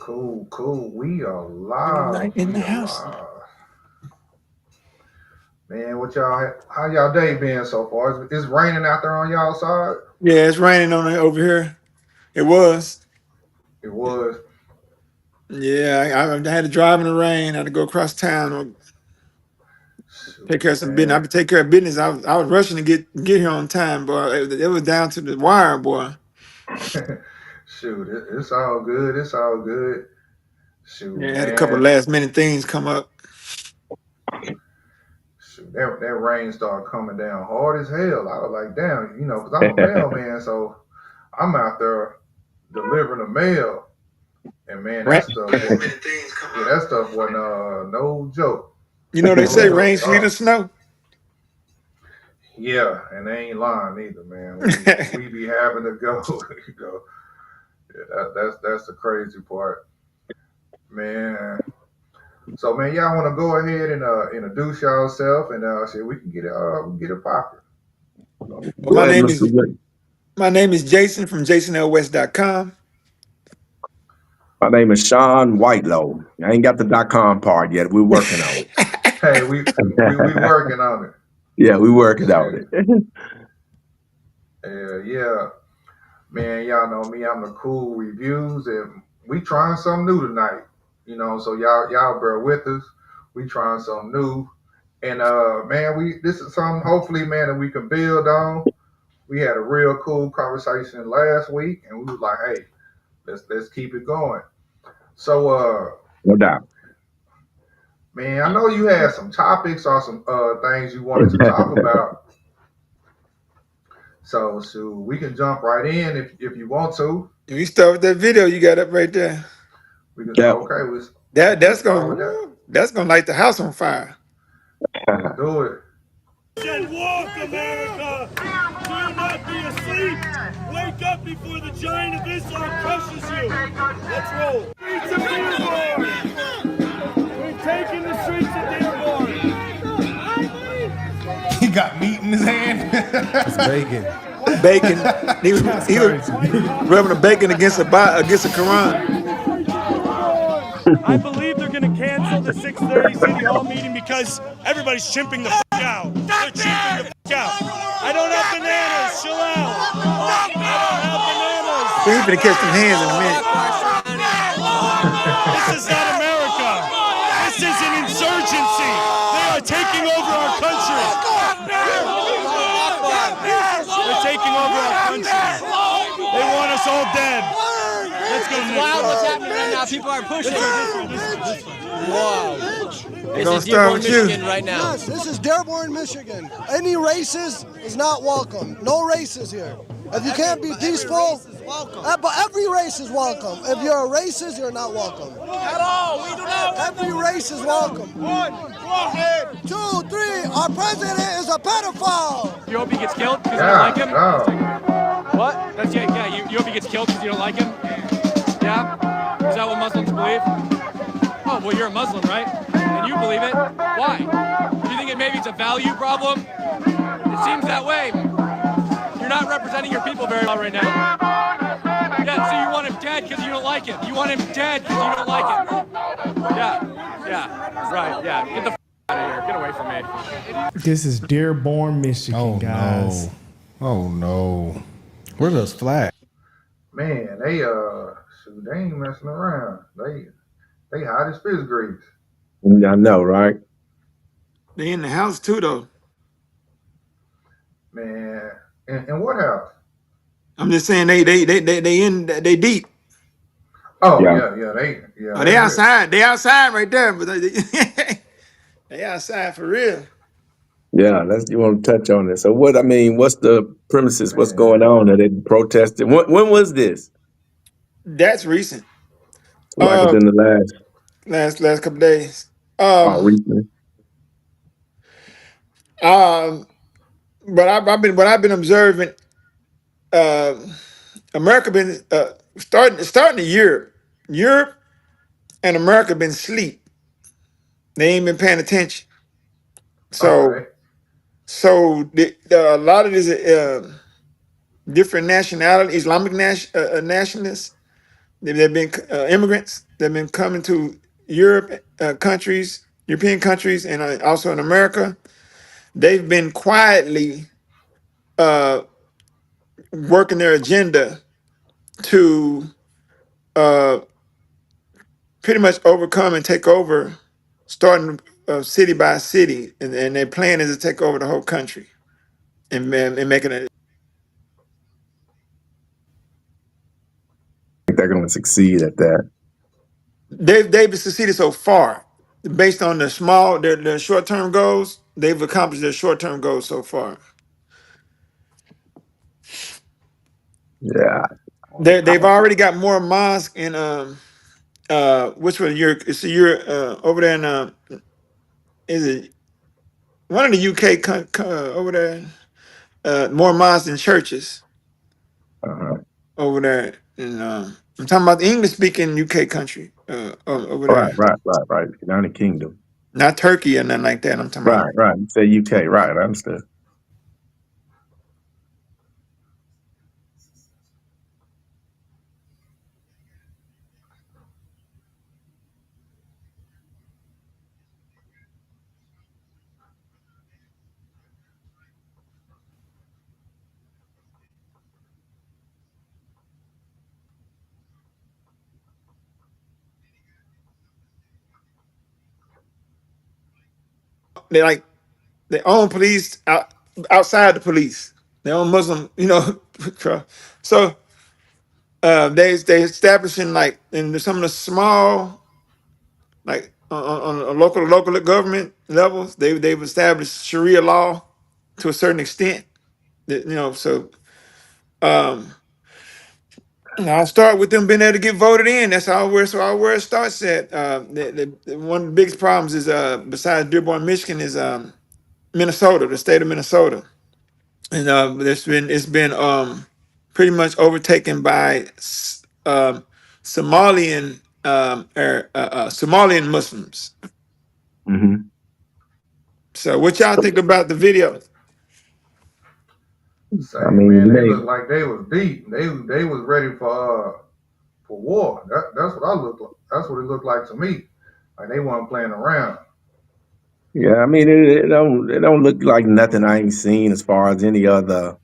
Cool, cool. We are Every live. night in the We are house. live. Man, what y'all how y'all day been so far? It's raining out there on y'all side? Yeah, it's raining on it over here. It was. It was. Yeah, I had to drive in the rain. I had to go across town or take care Shoot, of some business. I man. had to take care of business. I was rushing to get here on time, boy. It was down to the wire, boy. Shoot, it's all good. It's all good. Shoot, Yeah, I had a couple of man. last minute things come up. Shoot, that rain started coming down hard as hell. I was like, damn, because I'm a mailman, so I'm out there delivering the mail. And man, Right. that stuff wasn't no joke. You know they No say joke rain, at sleet, or all. snow. Yeah, and they ain't lying either, man. We be having to go, you know. Yeah, that's the crazy part, man. So man, y'all want to go ahead and introduce yourself and shit, we can get it popping. Well, Go ahead, Mr. Wick. my name is Jason from jasonlwest.com. My name is Sean Whitelow. I ain't got the .com part yet. We're working on Hey, we it. working on it. Yeah, we working on Shit. it. Yeah, man. Y'all know me. I'm the cool reviews, and we trying something new tonight. So y'all bear with us. We trying something new, and man, this is something hopefully, man, that we can build on. We had a real cool conversation last week, and we was like, hey, let's keep it going. So, No doubt. man, I know you had some topics or some things you wanted to talk about. So we can jump right in if you want to. If you start with that video you got up right there, We can Yeah. okay. that We'll that's start gonna with that. woo, that's gonna light the house on fire. Let's do it. Said, walk, America! Do not be asleep! Wake up before the giant of Islam crushes you! Let's roll! Streets of Dearborn! We've taken the streets of Dearborn! He got meat in his hand. It's bacon. Bacon. That's He was crazy. rubbing the bacon against the Quran. I believe they're going to cancel the 6:30 City Hall meeting because everybody's chimping the fuck out. They're chimping the fuck out. I don't have bananas. Chill out. I don't have bananas. He's gonna catch them hands in a minute. This is not America. This is an insurgency. They are taking over our country. They're taking over our country. They want us all dead. Let's go. It's wild what's happening right now. People are pushing. Wow. They're This gonna is start Dearborn, with you. Michigan right now. Yes, this is Dearborn, Michigan. Any racist is not welcome. No races here. If you can't be peaceful, but every race is welcome. If you're a racist, you're not welcome. At all. We do not. Every race is welcome. One. Go ahead. 2, 3, our president is a pedophile. You hope he gets killed because you don't like him? No. What? You hope he gets killed because you don't like him? Yeah? Is that what Muslims believe? Oh, well, you're a Muslim, right? And you believe it. Why? Do you think maybe it's a value problem? It seems that way. You're not representing your people very well right now. Yeah, so you want him dead because you don't like him. You want him dead because you don't like him. Yeah, right, yeah. Get the out of here. Get away from me. This is Dearborn, Michigan, Oh guys. no. Oh no. Where those flags? Man, they ain't messing around. They hot as fish grease. I know, right? They in the house too though. Man. And what house? I'm just saying they deep. Oh Yeah. yeah, They they ready. outside. They outside right there, but they outside for real. Yeah. You want to touch on this. So what's the premises? What's Man. going on? Are they protesting? When was this? That's recent. Like Uh, within the last couple days. recently? Um, but I've been observing. Uh, America been starting to Europe and America been asleep. They ain't been paying attention. So Okay. a lot of these different nationality Islamic nationalists They've been immigrants. They've been coming to Europe countries, European countries, and also in America. They've been quietly uh, working their agenda to uh, pretty much overcome and take over, starting city by city, and their plan is to take over the whole country and making it. I think they're going to succeed at that. They've succeeded so far, based on their short term goals. They've accomplished their short term goals so far. Yeah. They've already got more mosques in which one? Over there in is it one of the UK over there? More mosques than churches Uh-huh. over there. And I'm talking about the English speaking UK country over Right, there, right. United Kingdom. not Turkey or nothing like that. I'm talking about. Right. You say UK. Right. I understood. They like they own police outside the police. They own Muslim, so they establishing like in some of the small like on a local government levels. They've established Sharia law to a certain extent. So um, I'll start with them being able to get voted in. That's where it starts at. One of the biggest problems is besides Dearborn, Michigan, is Minnesota, the state of Minnesota, and it's been pretty much overtaken by Somalian Muslims. Hmm. So what y'all think about the video? Say, I mean, man, they they, looked like they was deep. They was ready for war. That's what I looked like. That's what it looked like to me. Like they weren't playing around. yeah, I mean, it don't look like nothing I ain't seen as far as any other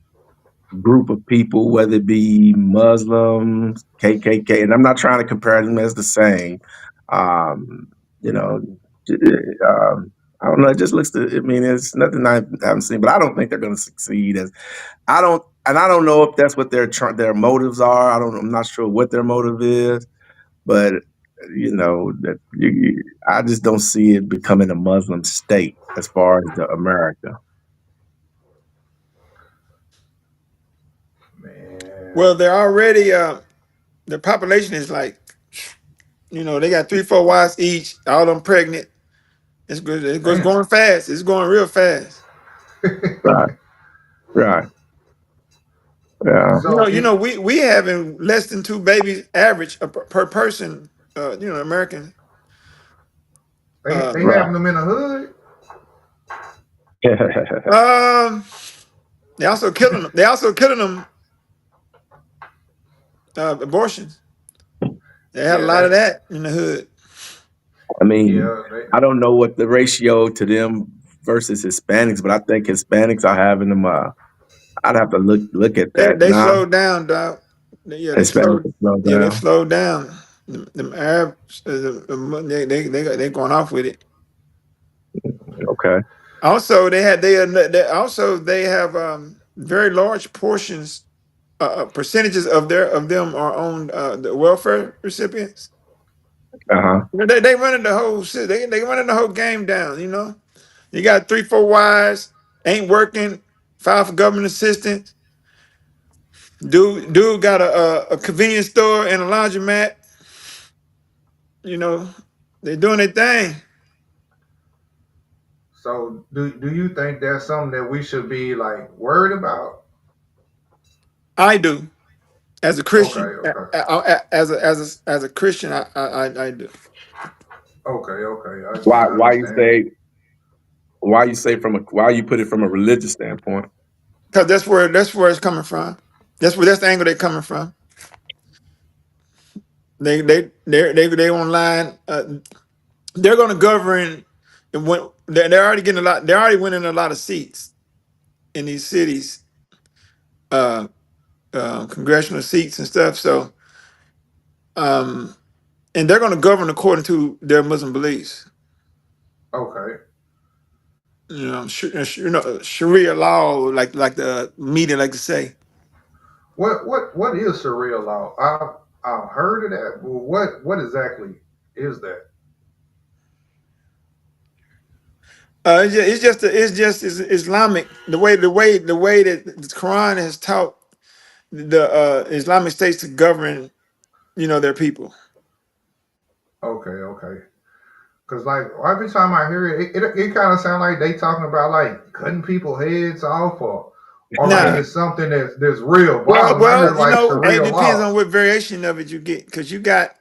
group of people, whether it be Muslims, KKK, and I'm not trying to compare them as the same. Um, you know, I don't know. It just looks. I mean, it's nothing I haven't seen, but I don't think they're going to succeed. I don't know if that's what their motives are. I'm not sure what their motive is, but I just don't see it becoming a Muslim state as far as America. Man, Well, they're already their population is like, they got 3-4 wives each, all of them pregnant. It's good. It goes damn. going fast. It's going real fast. Right, right, yeah. So We having less than 2 babies average per person. American. they Right. having them in the hood. They also killing them. They also killing them abortions. They had a Yeah, lot of that in the hood. I mean, yeah. I don't know what the ratio to them versus Hispanics, but I think Hispanics are having them. I'd have to look at that They now. slowed down, dog. They Hispanics slowed. are slowed Yeah, they down. slowed down. Them Arabs, they going off with it. Okay. Also, they have very large portions, percentages of them are on the welfare recipients. Uh-huh. They running the whole shit. They running the whole game down. You got 3-4 wives, ain't working, file for government assistance. Dude got a convenience store and a laundromat. They doing their thing. So do you think that's something that we should be like worried about? I do, as a Okay, Christian, okay, as a Christian, I do. okay. Why I why you understand. say why you say why you put it from a religious standpoint? Because that's where it's coming from. That's the angle they're coming from. They online. They're going to govern. And when they're already getting a lot. They're already winning a lot of seats in these cities, congressional seats and stuff. So, and they're going to govern according to their Muslim beliefs. Okay. Sharia law, like the media like to say. What is Sharia law? I've heard of that. Well, what exactly is that? It's Islamic. The way that the Quran has taught the Islamic states to govern, their people. Okay. Because like every time I hear it kind of sounds like they talking about like cutting people heads off or like Nah. it's something that's real. Well, I heard, like, Sharia it depends law. on what variation of it you get, because you got,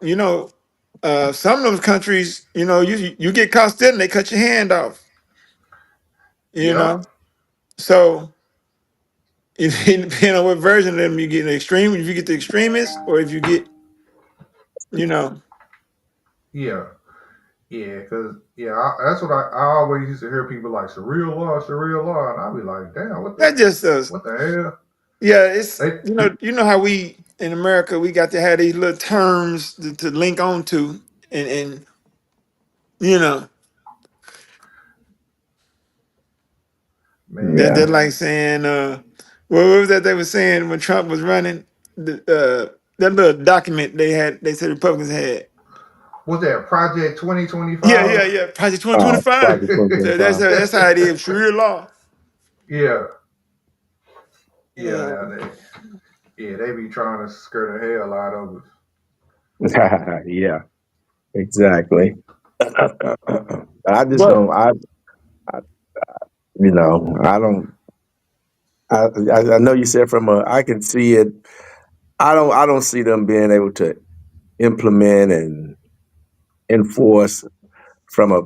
some of those countries, you get caught stealing, they cut your hand off. Yeah. So it depends on what version of them you get. The extreme, if you get the extremists, or if you get, Yeah. Because that's what I always used to hear people like Sharia law, and I'd be like, damn, what that just what the hell? yeah, it's They, how we in America we got to have these little terms to link on to, and man, they're like saying what was that they were saying when Trump was running, that little document they said Republicans had. what's that, Project 2025? Yeah, Project 2025. Project 2025. That's how it is. Sharia law. Yeah. Yeah. They be trying to scare the hell out of us. Yeah, exactly. I just But don't. I I don't. I know you said I can see it. I don't see them being able to implement and enforce from a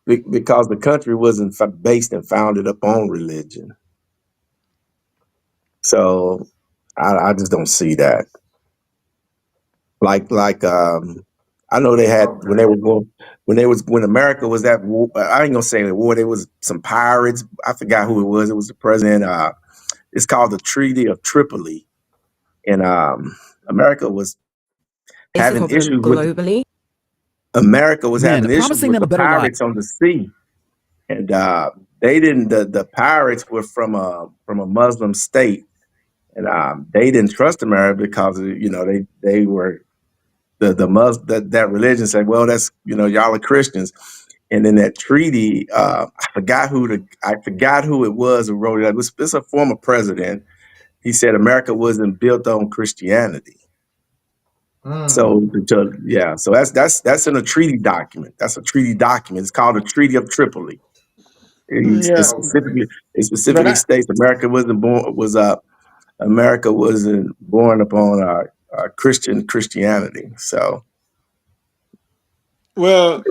because the country wasn't based and founded upon religion. So I just don't see that. Like I know they had when Okay. they were going when America was at war. I ain't gonna say the war. There was some pirates. I forgot who it was. It was the president. It's called the Treaty of Tripoli, and America was Is the having problem issues with globally? America was Men having issues promising with them a the better life. pirates on the sea, and they didn't. The pirates were from a Muslim state, and they didn't trust America because they were that religion said, well, that's y'all are Christians, and in that treaty, I forgot who it was who wrote it. It's a former president. He said America wasn't built on Christianity. So so that's in a treaty document. That's a treaty document. It's called the Treaty of Tripoli. It yeah, Okay. but specifically states America wasn't born upon Christianity. So well,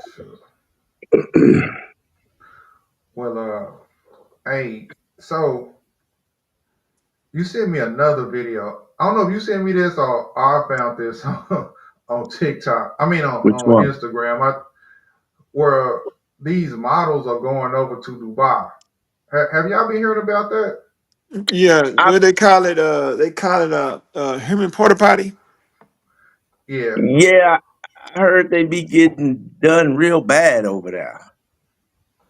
Well, hey, so you sent me another video. I don't know if you sent me this or I found this on TikTok. I mean, which on one? Instagram, where these models are going over to Dubai. Have y'all been hearing about that? yeah, what they call it? They call it a human porta potty. Yeah. Yeah, I heard they be getting done real bad over there.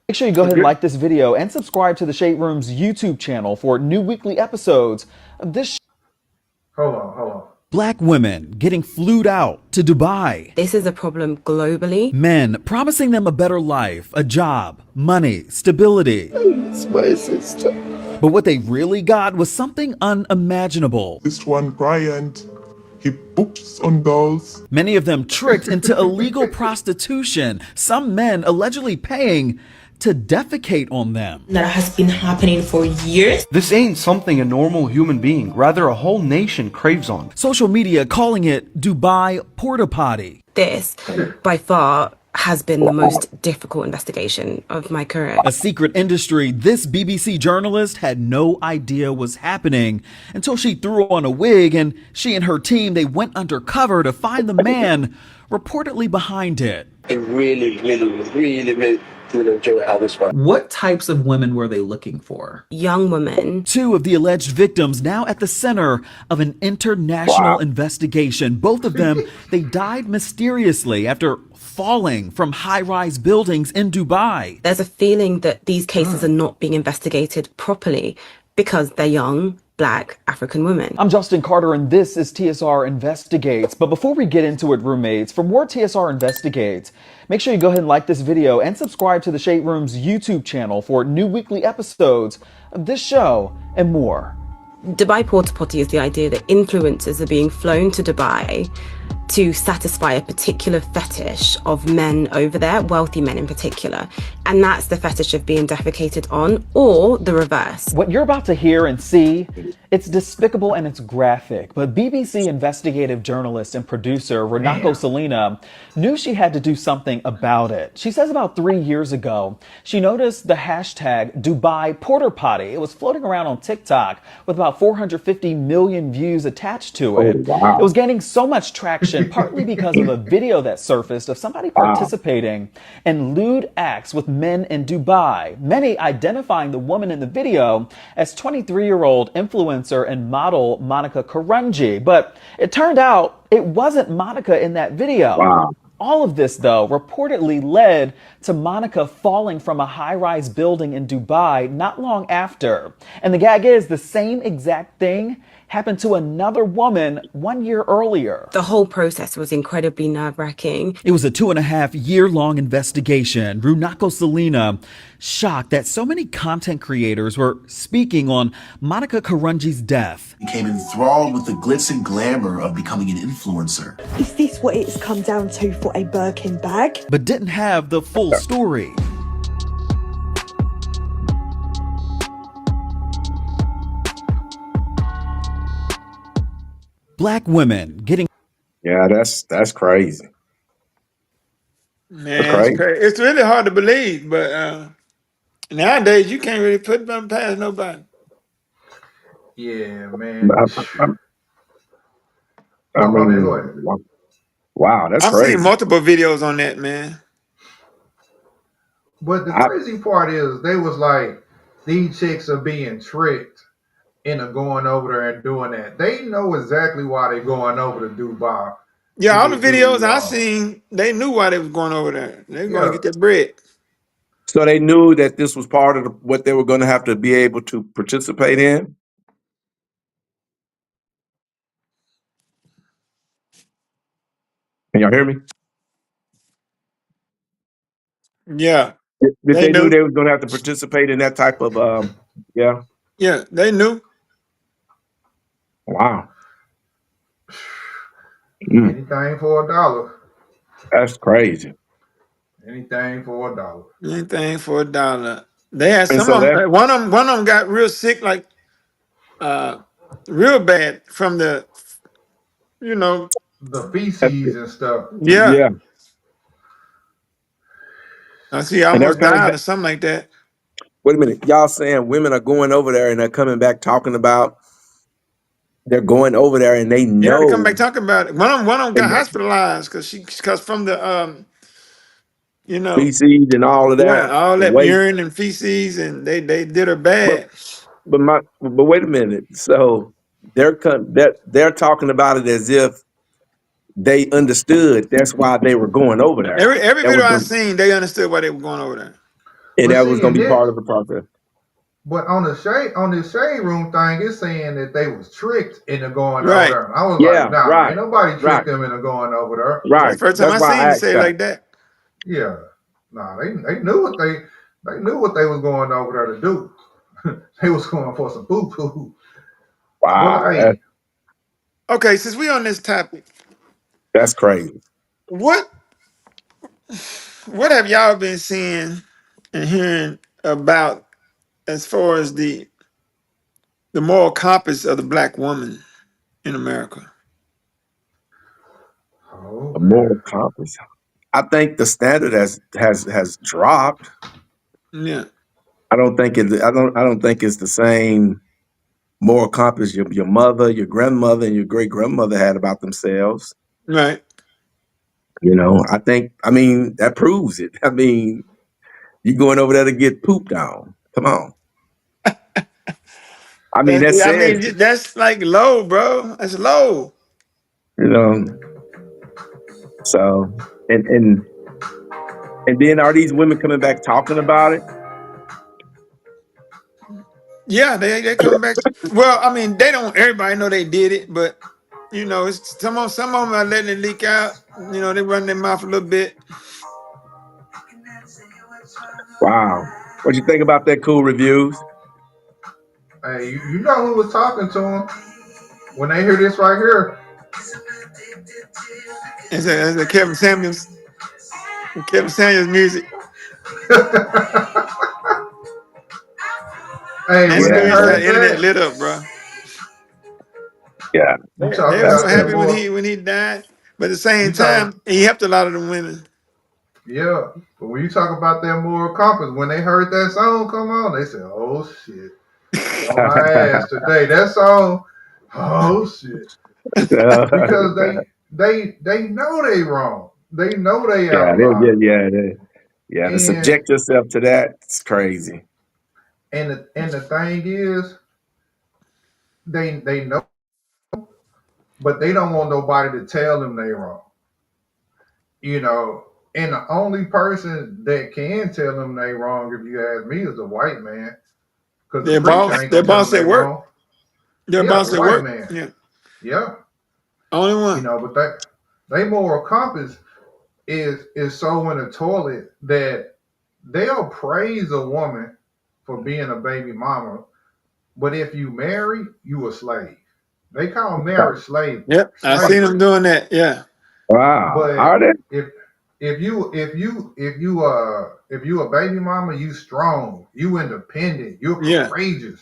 Make sure you go ahead and like this video and subscribe to the Shade Room's YouTube channel for new weekly episodes of this. Hold on. Black women getting flued out to Dubai. This is a problem globally. Men promising them a better life, a job, money, stability. But what they really got was something unimaginable. This one Bryant, he books on dolls. Many of them tricked into illegal prostitution, some men allegedly paying to defecate on them. That has been happening for years. This ain't something a normal human being, rather a whole nation craves on. Social media calling it Dubai Porta Potty. This, by far, has been the most difficult investigation of my career. A secret industry this BBC journalist had no idea was happening until she threw on a wig and she and her team, they went undercover to find the man reportedly behind it. It really did enjoy how this went. What types of women were they looking for? Young women. Two of the alleged victims now at the center of an international investigation. Both of them, they died mysteriously after falling from high-rise buildings in Dubai. There's a feeling that these cases are not being investigated properly because they're young, Black, African women. I'm Justin Carter, and this is TSR Investigates. But before we get into it, roommates, for more TSR Investigates, make sure you go ahead and like this video and subscribe to the Shade Room's YouTube channel for new weekly episodes of this show and more. Dubai Porta Potty is the idea that influencers are being flown to Dubai to satisfy a particular fetish of men over there, wealthy men in particular. And that's the fetish of being defecated on, or the reverse. What you're about to hear and see, it's despicable and it's graphic, but BBC investigative journalist and producer Runako Salina knew she had to do something about it. She says about 3 years ago, she noticed the hashtag Dubai Porter Potty. It was floating around on TikTok with about 450 million views attached to it. Oh, wow. It was gaining so much traction, partly because of a video that surfaced of somebody participating in lewd acts with men in Dubai, many identifying the woman in the video as 23-year-old influencer and model Monica Karunji. But it turned out it wasn't Monica in that video. Wow. All of this, though, reportedly led to Monica falling from a high-rise building in Dubai not long after. And the gag is the same exact thing happened to another woman 1 year earlier. The whole process was incredibly nerve-wracking. It was a 2.5-year-long investigation. Runako Salina shocked that so many content creators were speaking on Monica Karunji's death. Became enthralled with the glitz and glamour of becoming an influencer. Is this what it's come down to for a Birkin bag? But didn't have the full story. Black women getting... Yeah, that's crazy. Man, it's crazy. It's really hard to believe, but nowadays you can't really put them past nobody. Yeah, man. I mean, wow, that's crazy. I've seen multiple videos on that, man. But the crazy part is they was like, these chicks are being tricked into going over there and doing that. They know exactly why they're going over to Dubai. Yeah, all the videos I seen, they knew why they was going over there. They were going to get their bread. So they knew that this was part of what they were going to have to be able to participate in? Can y'all hear me? Yeah. Did they knew they was going to have to participate in that type of, yeah? Yeah, they knew. Wow. Anything for $1. That's crazy. Anything for $1. Anything for $1. They had And some so of them, one of them got real sick, like real bad from the, you know, the feces and stuff. Yeah. I see almost died or something like that. Wait a minute. Y'all saying women are going over there and they're coming back talking about they're going over there and they know. Yeah, they come back talking about it. One of them got hospitalized because from the you know, feces and all of that. Yeah, all that urine and feces, and they did her bad. But wait a minute. So they're talking about it as if they understood that's why they were going over there. Every video I seen, they understood why they were going over there. And that was going to be part of the process. But on the shade room thing, it's saying that they was tricked into going over there. I was like, nah, ain't nobody tricked them into going over there. Right. First time I seen it say like that. Yeah. Nah, they knew what they knew what they was going over there to do. They was going for some poo-poo. Wow. Okay, since we on this topic. That's crazy. What have y'all been seeing and hearing about as far as the moral compass of the Black woman in America? A moral compass. I think the standard has dropped. Yeah. I don't think it's the same moral compass your mother, your grandmother, and your great grandmother had about themselves. Right. I mean, that proves it. I mean, you going over there to get pooped on. Come on. I mean, that says, That's like low, bro. That's low. So and then are these women coming back talking about it? Yeah, they come back. Well, I mean, they don't. Everybody know they did it, but it's some of them are letting it leak out. They run their mouth a little bit. Wow. What you think about that? Cool Reviews? Hey, you know who was talking to him when they hear this right here? It's a Kevin Samuels music. Hey, and when they heard the internet lit up, bro. Yeah, they were so happy when he died, but at the same time, he helped a lot of them women. Yeah, but when you talk about that moral compass, when they heard that song come on, they said, "Oh shit, on my ass today." That song, oh shit, because they know they wrong. They know they out. To subject yourself to that, it's crazy. And the thing is, they know, but they don't want nobody to tell them they wrong. And the only person that can tell them they wrong, if you ask me, is a white man. Because their boss at work. Their boss at work. Man. Yeah. Only one. But they moral compass is so in the toilet that they'll praise a woman for being a baby mama, but if you marry, you a slave. They call marriage slavery. Yep, I seen them doing that. Yeah. Wow. But are they? If you a baby mama, you strong, you independent, you're courageous.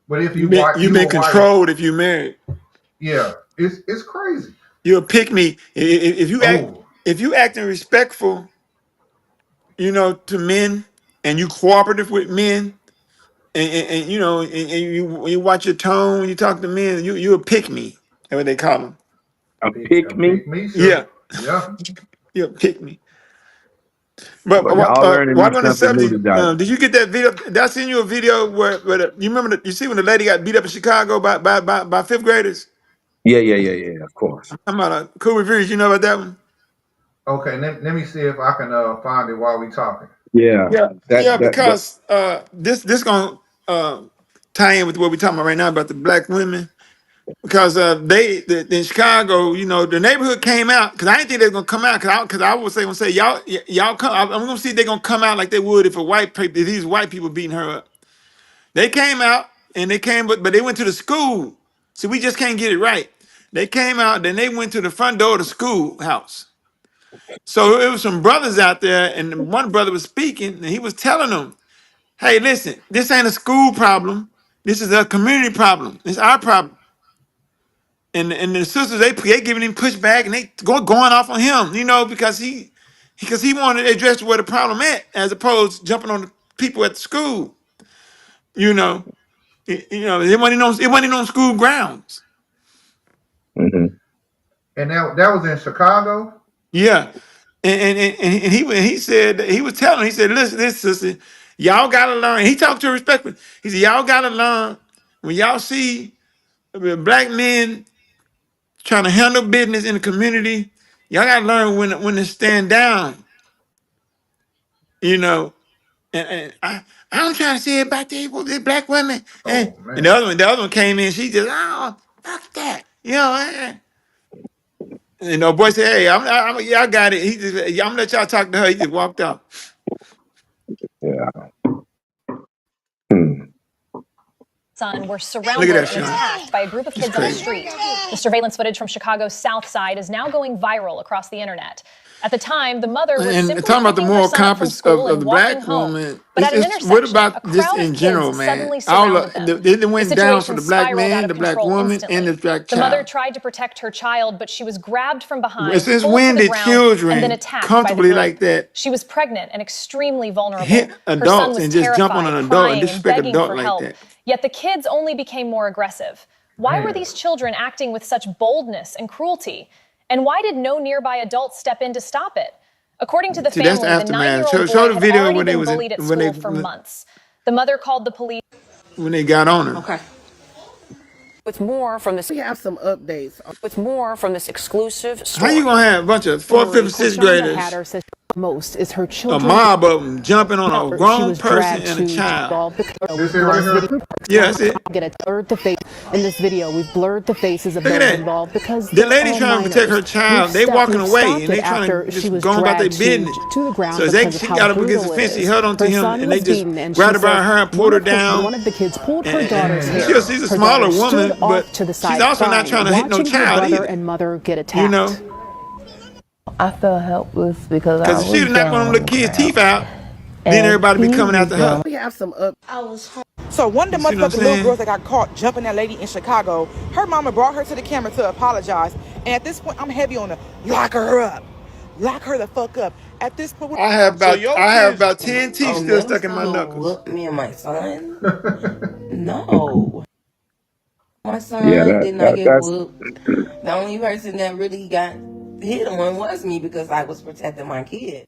But if you been controlled if you married. Yeah, it's crazy. You'll pick me if you acting respectful, to men, and you cooperative with men, and you watch your tone when you talk to men. You'll pick me. That's what they call them. A pick me? Sure. Yeah. You'll pick me. But y'all learning while on the something subject, new today. did you get that video? Did I send you a video where you remember? You see when the lady got beat up in Chicago by fifth graders? Yeah. Of course. I'm about Cool Reviews. You know about that one? Okay, let me see if I can find it while we talking. Yeah. Because this gonna tie in with what we're talking about right now about the black women. Because in Chicago, the neighborhood came out, because I didn't think they were gonna come out, because I was gonna say y'all come. I'm gonna see if they're gonna come out like they would if these white people beating her up. They came out and they came, but they went to the school. See, we just can't get it right. They came out, then they went to the front door of the schoolhouse. So it was some brothers out there, and one brother was speaking, and he was telling them, "Hey, listen, this ain't a school problem. This is a community problem. It's our problem." And the sisters they giving him pushback, and they going off on him, because he wanted to address where the problem at, as opposed to jumping on the people at the school. It wasn't on school grounds. Mm-hmm. And that was in Chicago. Yeah, and he said he was telling. He said, listen, sister, y'all gotta learn. He talked to her respectfully. He said, y'all gotta learn when y'all see black men trying to handle business in the community. Y'all gotta learn when to stand down. And I'm trying to say about the black women. And the other one came in. She just, oh, fuck that. And the boy said, hey, y'all got it. He just, I'm gonna let y'all talk to her. He just walked out. Yeah. son were Look surrounded at and that, Sean. attacked by a group of This is kids on the crazy. street. The surveillance footage from Chicago's South Side is now going viral across the internet. At the time, the mother was And simply talking about the picking her moral son up from compass school of and the walking black home. woman, But at an what intersection, a about just crowd in of general, kids man? suddenly All surrounded them. it went The down for situation the black spiraled out man, of the black control woman, instantly. and the black The mother child. tried to protect her child, but she was grabbed from behind, Since pulled when to the did ground, and then children attacked by the comfortably group. like that She was pregnant and extremely vulnerable. hit Her son adults was and just jump on terrified, an adult and crying and disrespect an begging adult for like help. that? Yet the kids only became more aggressive. Why were Man. these children acting with such boldness and cruelty? And why did no nearby adults step in to stop it? According to the See, that's the family, the aftermath. 9-year-old Show boy the had video already when they been was bullied at school for months. The mother called the police. when they got on her. Okay. With more from this, we have some updates. With more from this exclusive How story. you gonna have a bunch of fourth, fifth, sixth graders, Hatter says most is her a children. mob of them jumping on a She grown was person dragged and a to child? This it right here? Yeah, that's it. Get a blurred the face in this video. We've blurred the faces of Look at those that. involved because The they're lady all trying to protect her minors. child. They walking We've away stopped and they it trying after to she just was go about their dragged business. to the ground So as they because of she how got up against the brutal fence, it she is. held on to Her him son and they was just beaten, and grabbed she her by says her and pulled her one down. of the kids pulled her daughter's hair. She's a Her smaller daughter woman, stood but off to the she's side also not crying, trying to hit no watching her child brother either. and mother get attacked. You know, I felt helpless because I because if was she was knocking one of them little kids' teeth out, then everybody be coming after her. We have some up. I was home. So one of the You see what I'm motherfucking little saying? girls that got caught jumping that lady in Chicago, her mama brought her to the camera to apologize. And at this point, I'm heavy on the lock her up. Lock her the fuck up. At this point, I have about 10 teeth still stuck in my knuckles. Whoop me and my son? No. My Yeah, son did not get that's whooped. The only person that really got hit on was me because I was protecting my kid.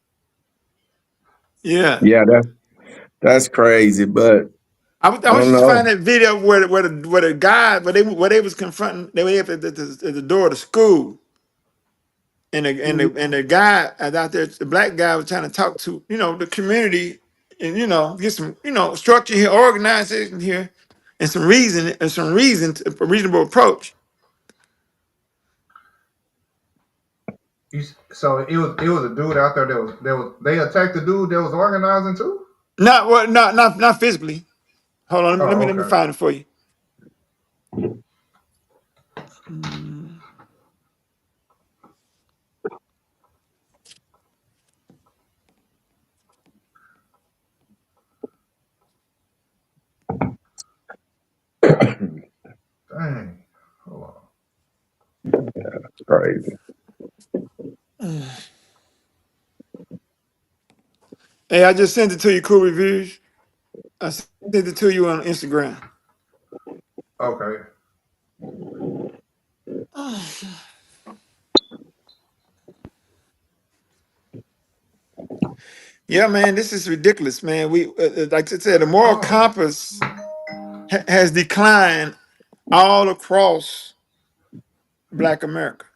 Yeah. yeah, that's crazy. But I I want don't you to find know. that video where the guy where they was confronting they were at the door of the school and the guy out there, the black guy was trying to talk to the community and get some structure here, organization here, and a reasonable approach. So it was a dude out there they attacked the dude that was organizing too? Not physically. Hold on, let me Okay. find it for you. Dang. Hold on. That's crazy. Hey, I just sent it to you, Cool Reviews. I sent it to you on Instagram. Okay. Yeah, man, this is ridiculous, man. We like I said, the moral compass has declined all across Black America,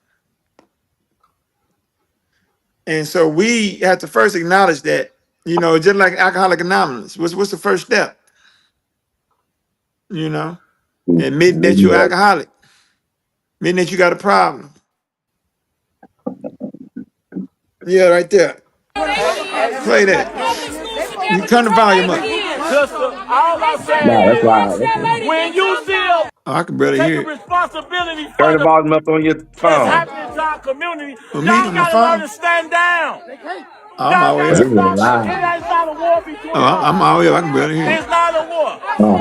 and so we have to first acknowledge that. Just like Alcoholic Anonymous, what's the first step? Admitting that you're alcoholic, admitting that you got a problem. Yeah, right there. Play that. You turn the volume up. Sister, all I'm saying No, that's loud. is, when you see Oh, I can barely hear take it. responsibility for Turn the the volume up on your that's phone. happening to our community, For me y'all on my gotta learn phone, to stand down. I'm all the way But Y'all this up. is gotta stop. loud. It ain't not a war between Oh, I'm us. all the way up. I can barely hear it. It's not a war. Oh.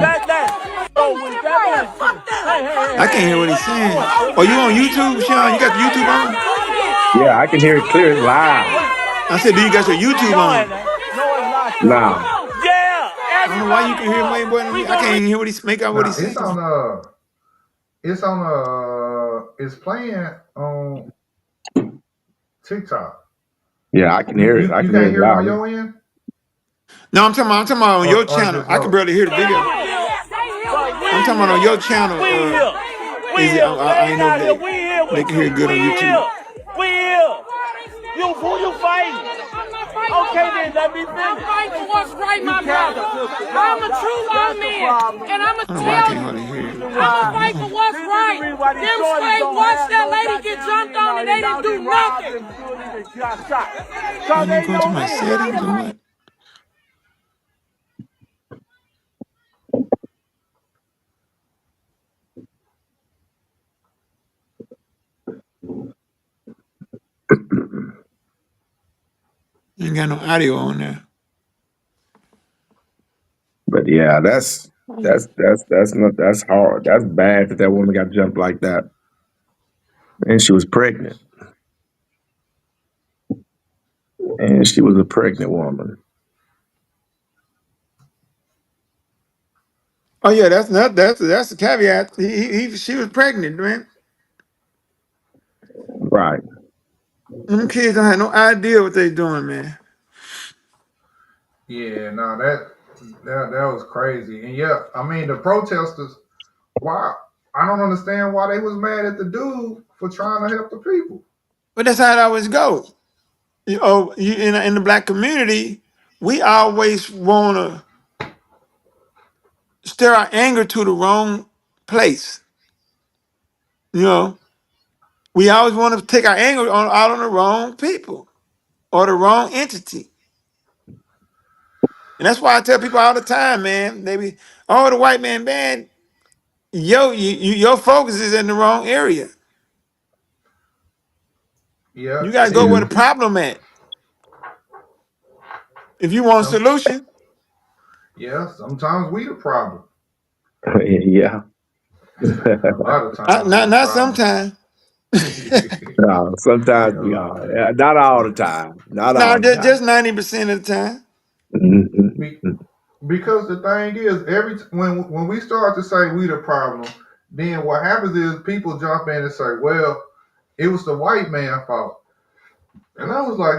So with that I can't hear what he's saying. Oh, you on YouTube, Sean? You got the YouTube on? Yeah, I can hear it clear. It's loud. I said, do you got your YouTube on? Nah. Yeah, I don't know why you can hear way more than me. I can't even hear what he's make out what he's saying. It's playing on TikTok. Yeah, I can hear it. I You can hear can't it hear it on loud. your end? No, I'm talking about on your Or channel. just I can barely hear the video. I'm talking about on your channel. I ain't know if they can hear it good on YouTube. We here. Who you fighting? Okay, then let me finish. I'm fighting for what's right, my brother. I'm a true white man, and I'm I going to don't know why I tell can't you, hardly hear it. I'm going to fight for what's right. Them slaves watched that lady get jumped on, and they didn't do nothing. Let me go to my settings or what? Ain't got no audio on there. But yeah, that's hard. That's bad that that woman got jumped like that, and she was pregnant, and she was a pregnant woman. Oh yeah, that's the caveat. She was pregnant, man. Right. Them kids don't have no idea what they doing, man. Yeah, no, that was crazy. And yeah, I mean the protesters. Why? I don't understand why they was mad at the dude for trying to help the people. But that's how it always go. You know, in the black community, we always wanna stir our anger to the wrong place. You know, we always want to take our anger out on the wrong people or the wrong entity. And that's why I tell people all the time, man, they be, oh, the white man bad. Your focus is in the wrong area. Yeah, You gotta go where the problem at. If you want a solution. Yeah, sometimes we the problem. Yeah. A lot of times. Not sometimes. No, sometimes we are. Yeah, not all the time. Not No, all the time. just 90% of the time. Because the thing is, when we start to say we the problem, then what happens is people jump in and say, "Well, it was the white man's fault." And I was like,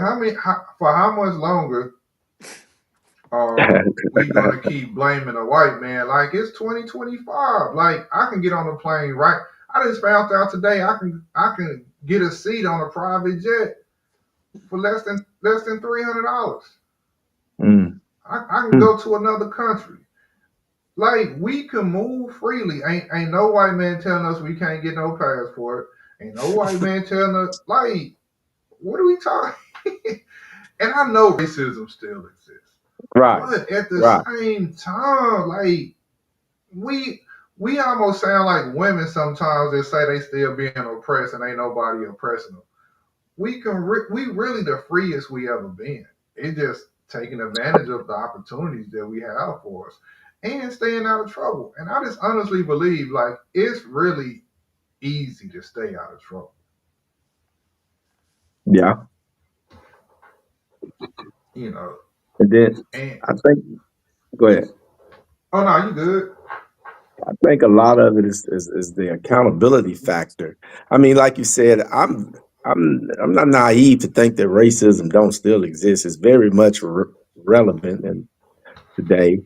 for how much longer are we gonna keep blaming a white man? Like it's 2025. Like I can get on a plane right. I just found out today I can get a seat on a private jet for less than $300. I can go to another country. Like we can move freely. Ain't no white man telling us we can't get no passport. Ain't no white man telling us like what are we talking? And I know racism still exists. Right. But at the same time, like we almost sound like women sometimes that say they still being oppressed and ain't nobody oppressing them. We really the freest we ever been. It's just taking advantage of the opportunities that we have for us and staying out of trouble. And I just honestly believe like it's really easy to stay out of trouble. Yeah. You know. And then I think go ahead. Oh no, you good. I think a lot of it is the accountability factor. I mean, like you said, I'm not naive to think that racism don't still exist. It's very much relevant and today.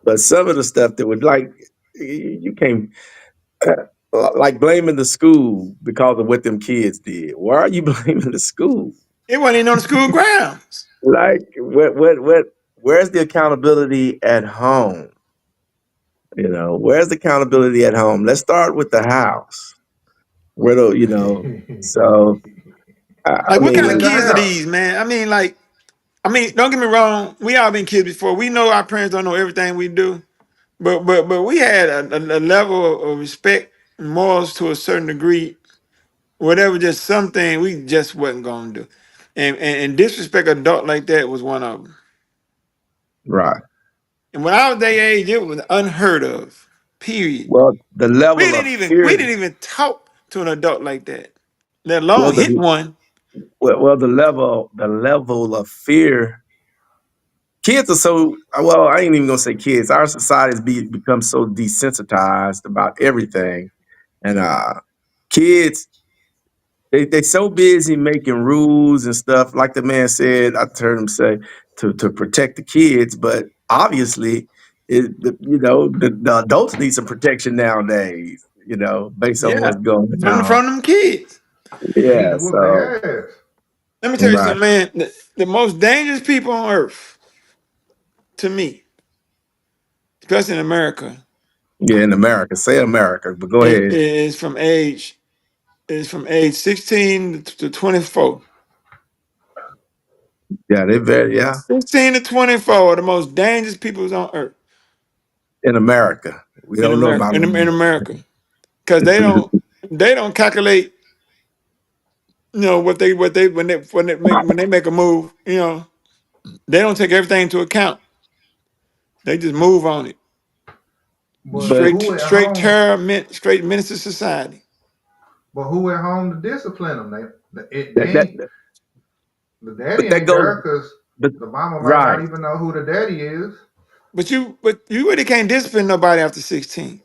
But some of the stuff that would like you can't like blaming the school because of what them kids did. Why are you blaming the school? It wasn't even on the school grounds. Like where's the accountability at home? You know, where's the accountability at home? Let's start with the house. Where do you know? So, Like, what kind of kids are these, man? I mean, don't get me wrong. We all been kids before. We know our parents don't know everything we do, but we had a level of respect, and morals to a certain degree. Whatever, just something we just wasn't gonna do, and disrespect an adult like that was one of them. Right. And when I was their age, it was unheard of. Period. Well, the level we didn't even talk to an adult like that, let alone hit one. Well, the level of fear. Kids are so well. I ain't even gonna say kids. Our society has become so desensitized about everything, and kids. They so busy making rules and stuff. Like the man said, I heard him say to protect the kids, but obviously, the adults need some protection nowadays. You know, based on what's going on from them kids. Yeah. So let me tell you something, man. The most dangerous people on earth, to me, especially in America. Yeah, in America. Say America, but go ahead. Is from age 16 to 24. Yeah, they very 16 to 24 are the most dangerous people on earth. In America. We don't know about in America. Because they don't calculate, you know, when they make a move, you know. They don't take everything into account. They just move on it. But who at Straight home? terror, straight menace to society. But who at home to discipline them? They That, ain't. that, The daddy but that ain't goes, there because but the mama might right. not even know who the daddy is. But you really can't discipline nobody after 16.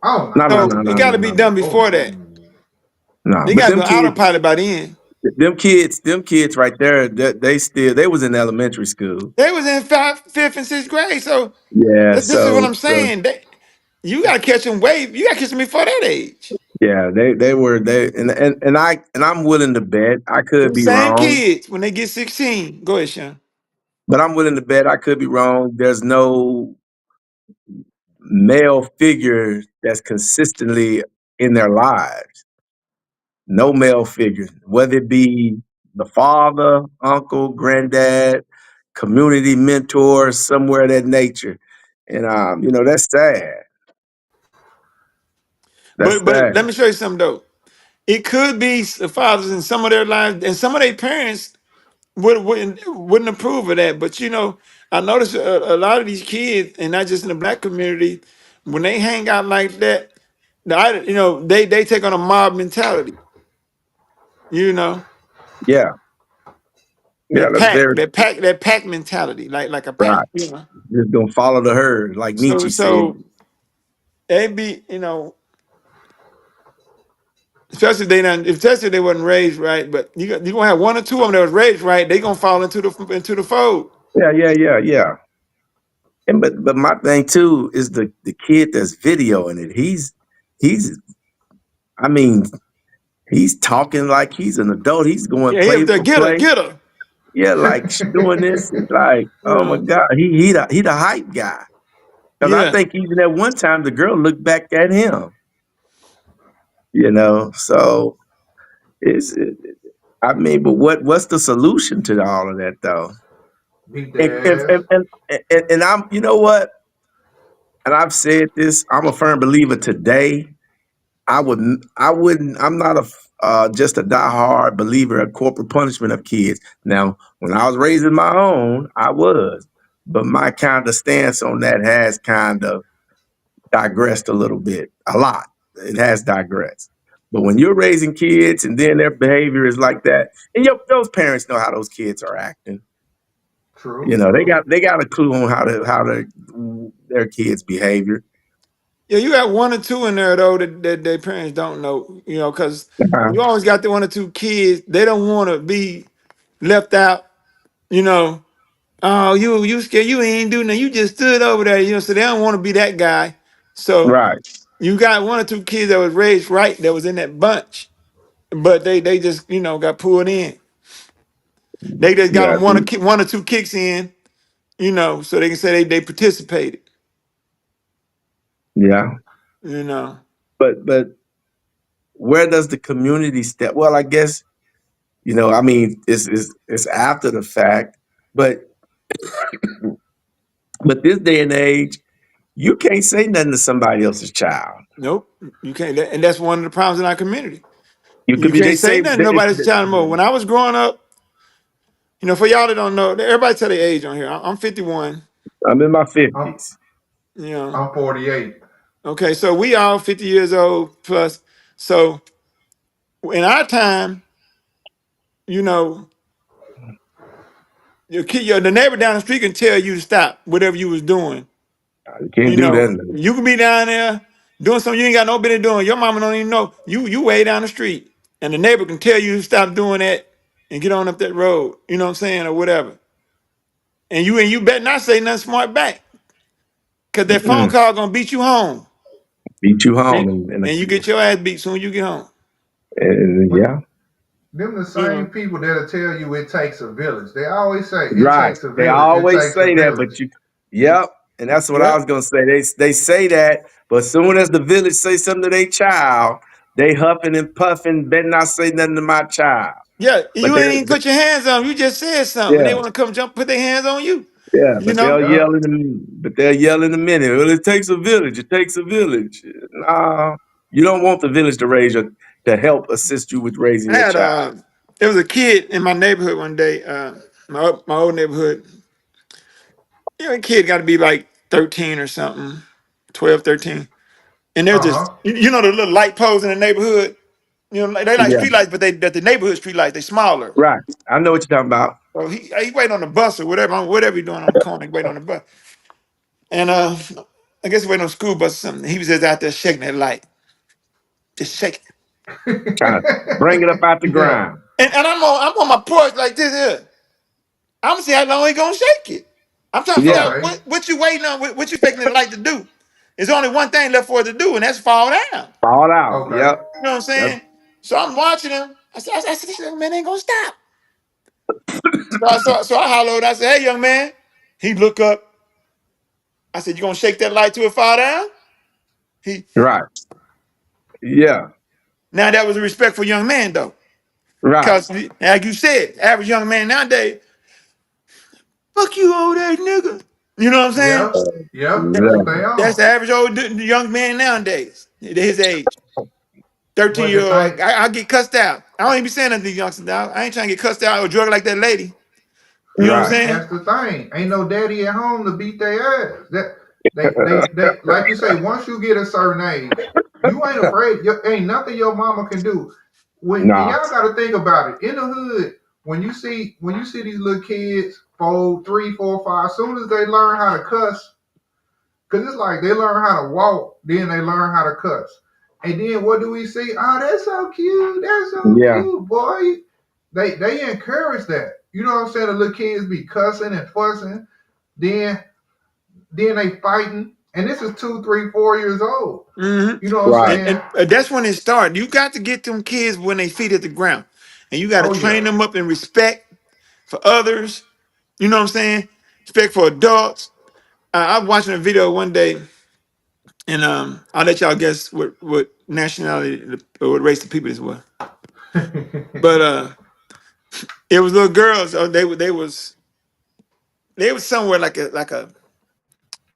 Oh No, no, So no, it no, got no, to be no, done Oh before that. no. They But got to go autopilot by the end. them kids right there, they was in elementary school. They was in fifth and sixth grade. So Yeah, this is what I'm so saying. You got to catch them You got to catch them before that age. yeah, I'm willing to bet I could Them be same wrong, kids when they get 16. Go ahead, Sean. but I'm willing to bet I could be wrong. There's no male figure that's consistently in their lives. No male figure, whether it be the father, uncle, granddad, community mentor, somewhere of that nature. And that's sad. That's But sad. let me show you something though. It could be the fathers in some of their lives, and some of their parents wouldn't approve of that. But I noticed a lot of these kids, and not just in the black community, when they hang out like that, they take on a mob mentality. You know, Yeah. Yeah, that that's pack, very that pack mentality, like a pack. right. Just gonna follow the herd, like So Nietzsche said. they be especially if they wasn't raised right. But you gonna have one or two of them that was raised right. They gonna fall into the fold. Yeah. And but my thing too is the kid that's videoing it. He's I mean, he's talking like he's an adult. He's going Yeah, he play up there, for get her, play. get her. Yeah, like she doing this. It's like, oh my Yeah, God, he the hype guy. Because I yeah. think even at one time the girl looked back at him. So I mean, but what's the solution to all of that though? Beat If, their ass. and I'm, you know what? And I've said this. I'm a firm believer today. I'm not just a diehard believer of corporal punishment of kids. Now, when I was raising my own, I was, but my kind of stance on that has kind of digressed a little bit, a lot. It has digressed. But when you're raising kids and then their behavior is like that, and those parents know how those kids are acting. True. They got a clue on how their kids' behavior. Yeah, you got one or two in there though that their parents don't know, because Uh-huh. you always got the one or two kids. They don't want to be left out. You know, oh, you scared? You ain't do nothing. You just stood over there. So they don't want to be that guy. So Right. you got one or two kids that was raised right that was in that bunch, but they just got pulled in. They just got Yeah. them one or two kicks in, so they can say they participated. Yeah. You know. But where does the community step? Well, I guess I mean, it's after the fact, but this day and age, you can't say nothing to somebody else's child. Nope, you can't. And that's one of the problems in our community. You could You be. They can't say say nothing. Nobody's child anymore. When I was growing up, for y'all that don't know, everybody tell their age on here. I'm 51. I'm in my I'm 50s. I'm 48. Okay, so we all 50 years old plus. So in our time, the neighbor down the street can tell you to stop whatever you was doing. You can't do that. You can be down there doing something you ain't got no business doing. Your mama don't even know. You way down the street. And the neighbor can tell you to stop doing that and get on up that road. You know what I'm saying? Or whatever. And you better not say nothing smart back. Cause that phone call gonna beat you home. Beat you home, And, and you get your ass beat soon as you get home. yeah. Them the same people that'll tell you it takes a village. They always say it Right. takes a They village. It always takes say a that, village. but yep. And that's what I was gonna say. They say that, but soon as the village say something to their child, they huffing and puffing, better not say nothing to my child. Yeah, But you ain't even put your hands on them. You just said something. They yeah, want to come put their hands on you. but they'll yell in a minute. Well, it takes a village. It takes a village. Nah, you don't want the village to help assist you with raising I your had child. there was a kid in my neighborhood one day. my old neighborhood. You know, a kid got to be like 13 or something, 12, 13. And there's this, Uh-huh. you know, the little light poles in the neighborhood. You know, they like Yeah. street lights, but the neighborhood street lights, they smaller. Right. I know what you're talking about. So he waiting on the bus or whatever he doing on the corner, he waiting on the bus. And I guess he waiting on the school bus or something. He was just out there shaking that light, just shaking. Trying to bring it up out the Yeah. ground. And I'm on my porch like this here. I'm gonna see how long he gonna shake it. I'm trying to figure Yeah. out Okay. what you waiting on, what you expecting the light to do. There's only one thing left for it to do, and that's fall down. Fall out. Okay. Yep. You know what I'm Yep. saying? So I'm watching him. I said, this young man ain't gonna stop. So I hollered. I said, hey, young man. He look up. I said, you gonna shake that light till it fall down? He Right. Yeah. Now that was a respectful young man though, Right. because like you said, average young man nowadays, fuck you, old ass nigga. You know what I'm saying? Yep. Yep. Stay Exactly. That's on. the average old young man nowadays. At his age, 13 But year the old. thing, I get cussed out. I don't even be saying nothing to these youngsters now. I ain't trying to get cussed out or drug like that lady. You know what I'm Right. saying? that's the thing. Ain't no daddy at home to beat their ass. That they like you say. Once you get a certain age, you ain't afraid. Ain't nothing your mama can do. And Nah. y'all got to think about it. In the hood, when you see these little kids, 4, 3, 4, 5, as soon as they learn how to cuss, because it's like they learn how to walk, then they learn how to cuss. And then what do we see? Oh, that's so cute. That's so Yeah. cute, boy. They encourage that. You know what I'm saying? The little kids be cussing and fussing. Then they fighting. And this is 2, 3, 4 years old. Mm-hmm. You know what I'm Right. saying? And that's when it started. You got to get them kids when they feet at the ground, and you got to Oh yeah. train them up in respect for others. You know what I'm saying? Respect for adults. I was watching a video one day, and I'll let y'all guess what nationality or what race the people this was. But it was little girls. They was somewhere like a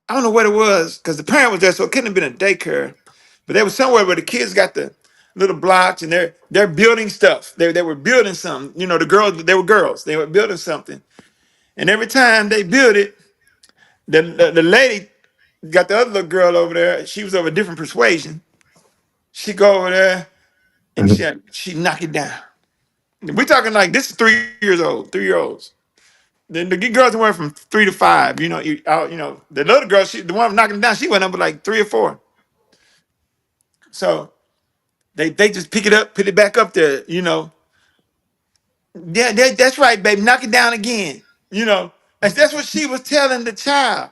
I don't know what it was because the parent was there, so it couldn't have been a daycare. But they was somewhere where the kids got the little blocks and they're building stuff. They were building something. You know, the girls, they were girls. They were building something. And every time they build it, the lady got the other little girl over there. She was of a different persuasion. She go over there and she knock it down. We're talking like this is 3 years old, 3-year-olds. Then the girls went from 3 to 5. You know, the little girl, the one knocking it down, she went up with like 3 or 4. So they just pick it up, put it back up there. You know, yeah, that's right, baby. Knock it down again. You know, and that's what she was telling the child.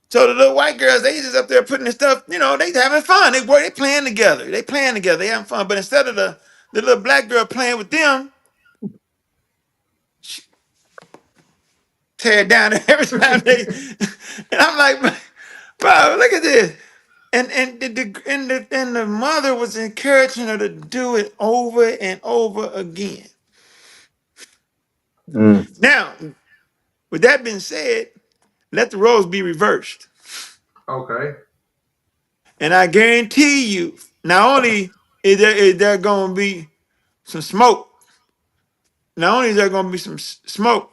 So the little white girls, they just up there putting the stuff. You know, they having fun. They playing together. They playing together. They having fun. But instead of the little black girl playing with them, she tear it down every time they. And I'm like, bro, look at this. And the mother was encouraging her to do it over and over again. Mm. Now, with that being said, let the roles be reversed. Okay. And I guarantee you, not only is there going to be some smoke, not only is there going to be some smoke,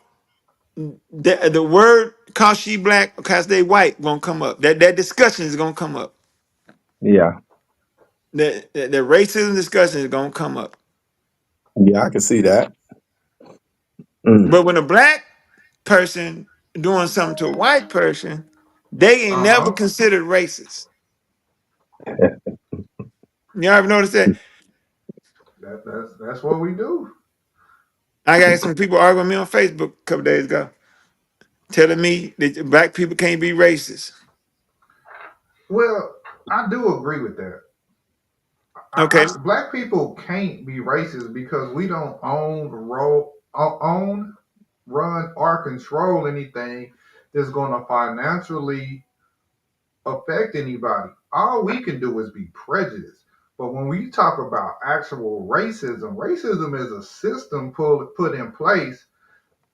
the word cause she black or cause they white won't come up. That discussion is going to come up. Yeah. The racism discussion is going to come up. Yeah, I can see that. Mm. But when a black person doing something to a white person, they ain't never Uh-huh. considered racist. You ever notice that? That's what we do. I got some people arguing with me on Facebook a couple days ago, telling me that black people can't be racist. Well, I do agree with that. Okay. Black people can't be racist because we don't own, run, or control anything that's going to financially affect anybody. All we can do is be prejudiced. But when we talk about actual racism is a system put in place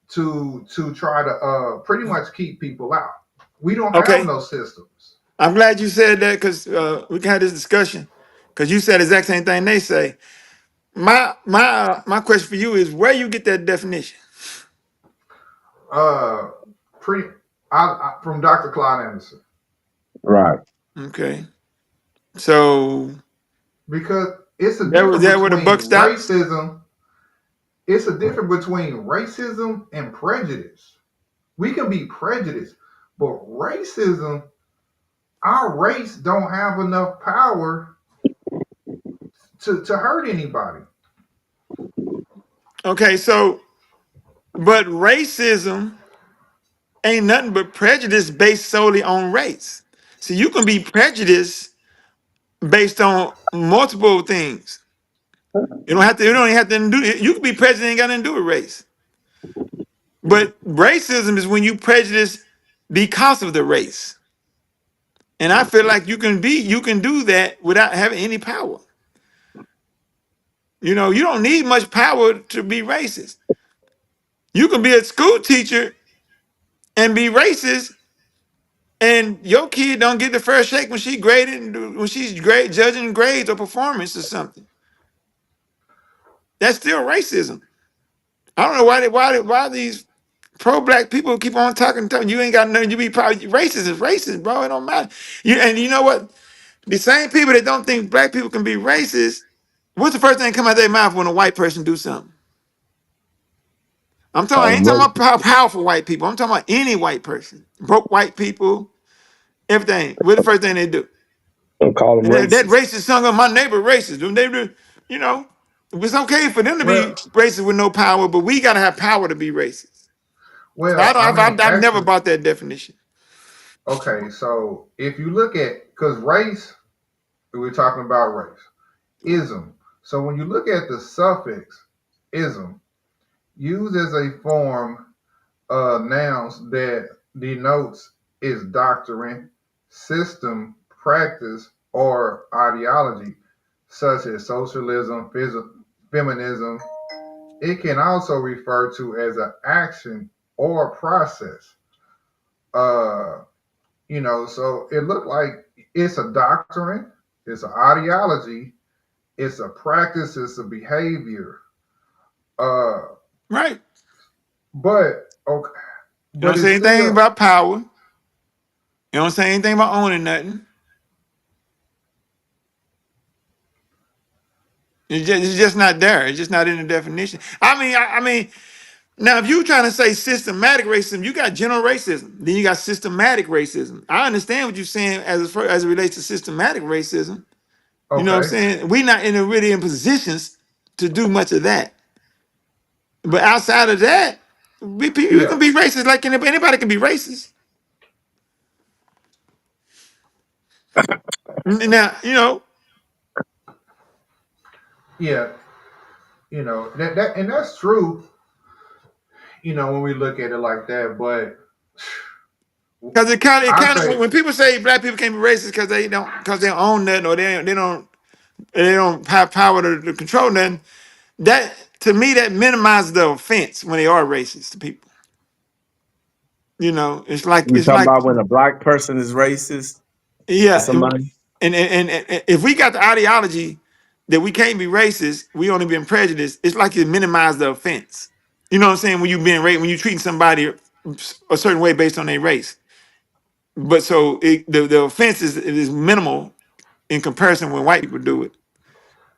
to try to pretty much keep people out. We don't have Okay. no systems. I'm glad you said that because we can have this discussion. Because you said the exact same thing they say. My question for you is where you get that definition. Uh, pretty. From Dr. Clyde Anderson. Right. Okay. So Because it's a that difference where the between buck stops. racism. It's a difference between racism and prejudice. We can be prejudiced, but racism, our race don't have enough power to hurt anybody. Okay, so but racism ain't nothing but prejudice based solely on race. So you can be prejudiced based on multiple things. You don't have to. You don't even have to do. You can be prejudiced, ain't got nothing to do with race. But racism is when you prejudice because of the race. And I feel like you can do that without having any power. You know, you don't need much power to be racist. You can be a school teacher and be racist, and your kid don't get the first shake when she's judging grades or performance or something. That's still racism. I don't know why these pro-black people keep on talking. You ain't got nothing. You be proud. Racist is racist, bro. It don't matter. And you know what? The same people that don't think black people can be racist, what's the first thing that come out their mouth when a white person do something? I ain't talking about powerful white people. I'm talking about any white person. Broke white people, everything. What's the first thing they do? Call them And that racist. racist song of my neighbor racist. You know, it's okay for them to be Well, racist with no power, but we got to have power to be racist. So well, I mean, I've never actually, bought that definition. okay. So if you look at, because race, we're talking about race, ism. So when you look at the suffix ism, used as a form nouns that denotes its doctrine, system, practice, or ideology, such as socialism, feminism. It can also refer to as an action or process. So it looked like it's a doctrine, it's an ideology, it's a practice, it's a behavior. Right. But okay. You don't say anything about power. You don't say anything about owning nothing. It's just not there. It's just not in the definition. I mean, now if you're trying to say systematic racism, you got general racism. Then you got systematic racism. I understand what you're saying as it relates to systematic racism. You know what I'm saying? We're not really in positions to do much of that. But outside of that, we can be racist like anybody can be racist. Now, Yeah, that and that's true. When we look at it like that, but because it kind of when people say black people can't be racist because they don't own nothing or they don't have power to control nothing. That to me that minimizes the offense when they are racist to people. It's like You talking about when a black person is racist to yeah, somebody? and if we got the ideology that we can't be racist, we only been prejudiced. It's like you minimize the offense. You know what I'm saying? When you treating somebody a certain way based on their race, but so the offense is minimal in comparison when white people do it.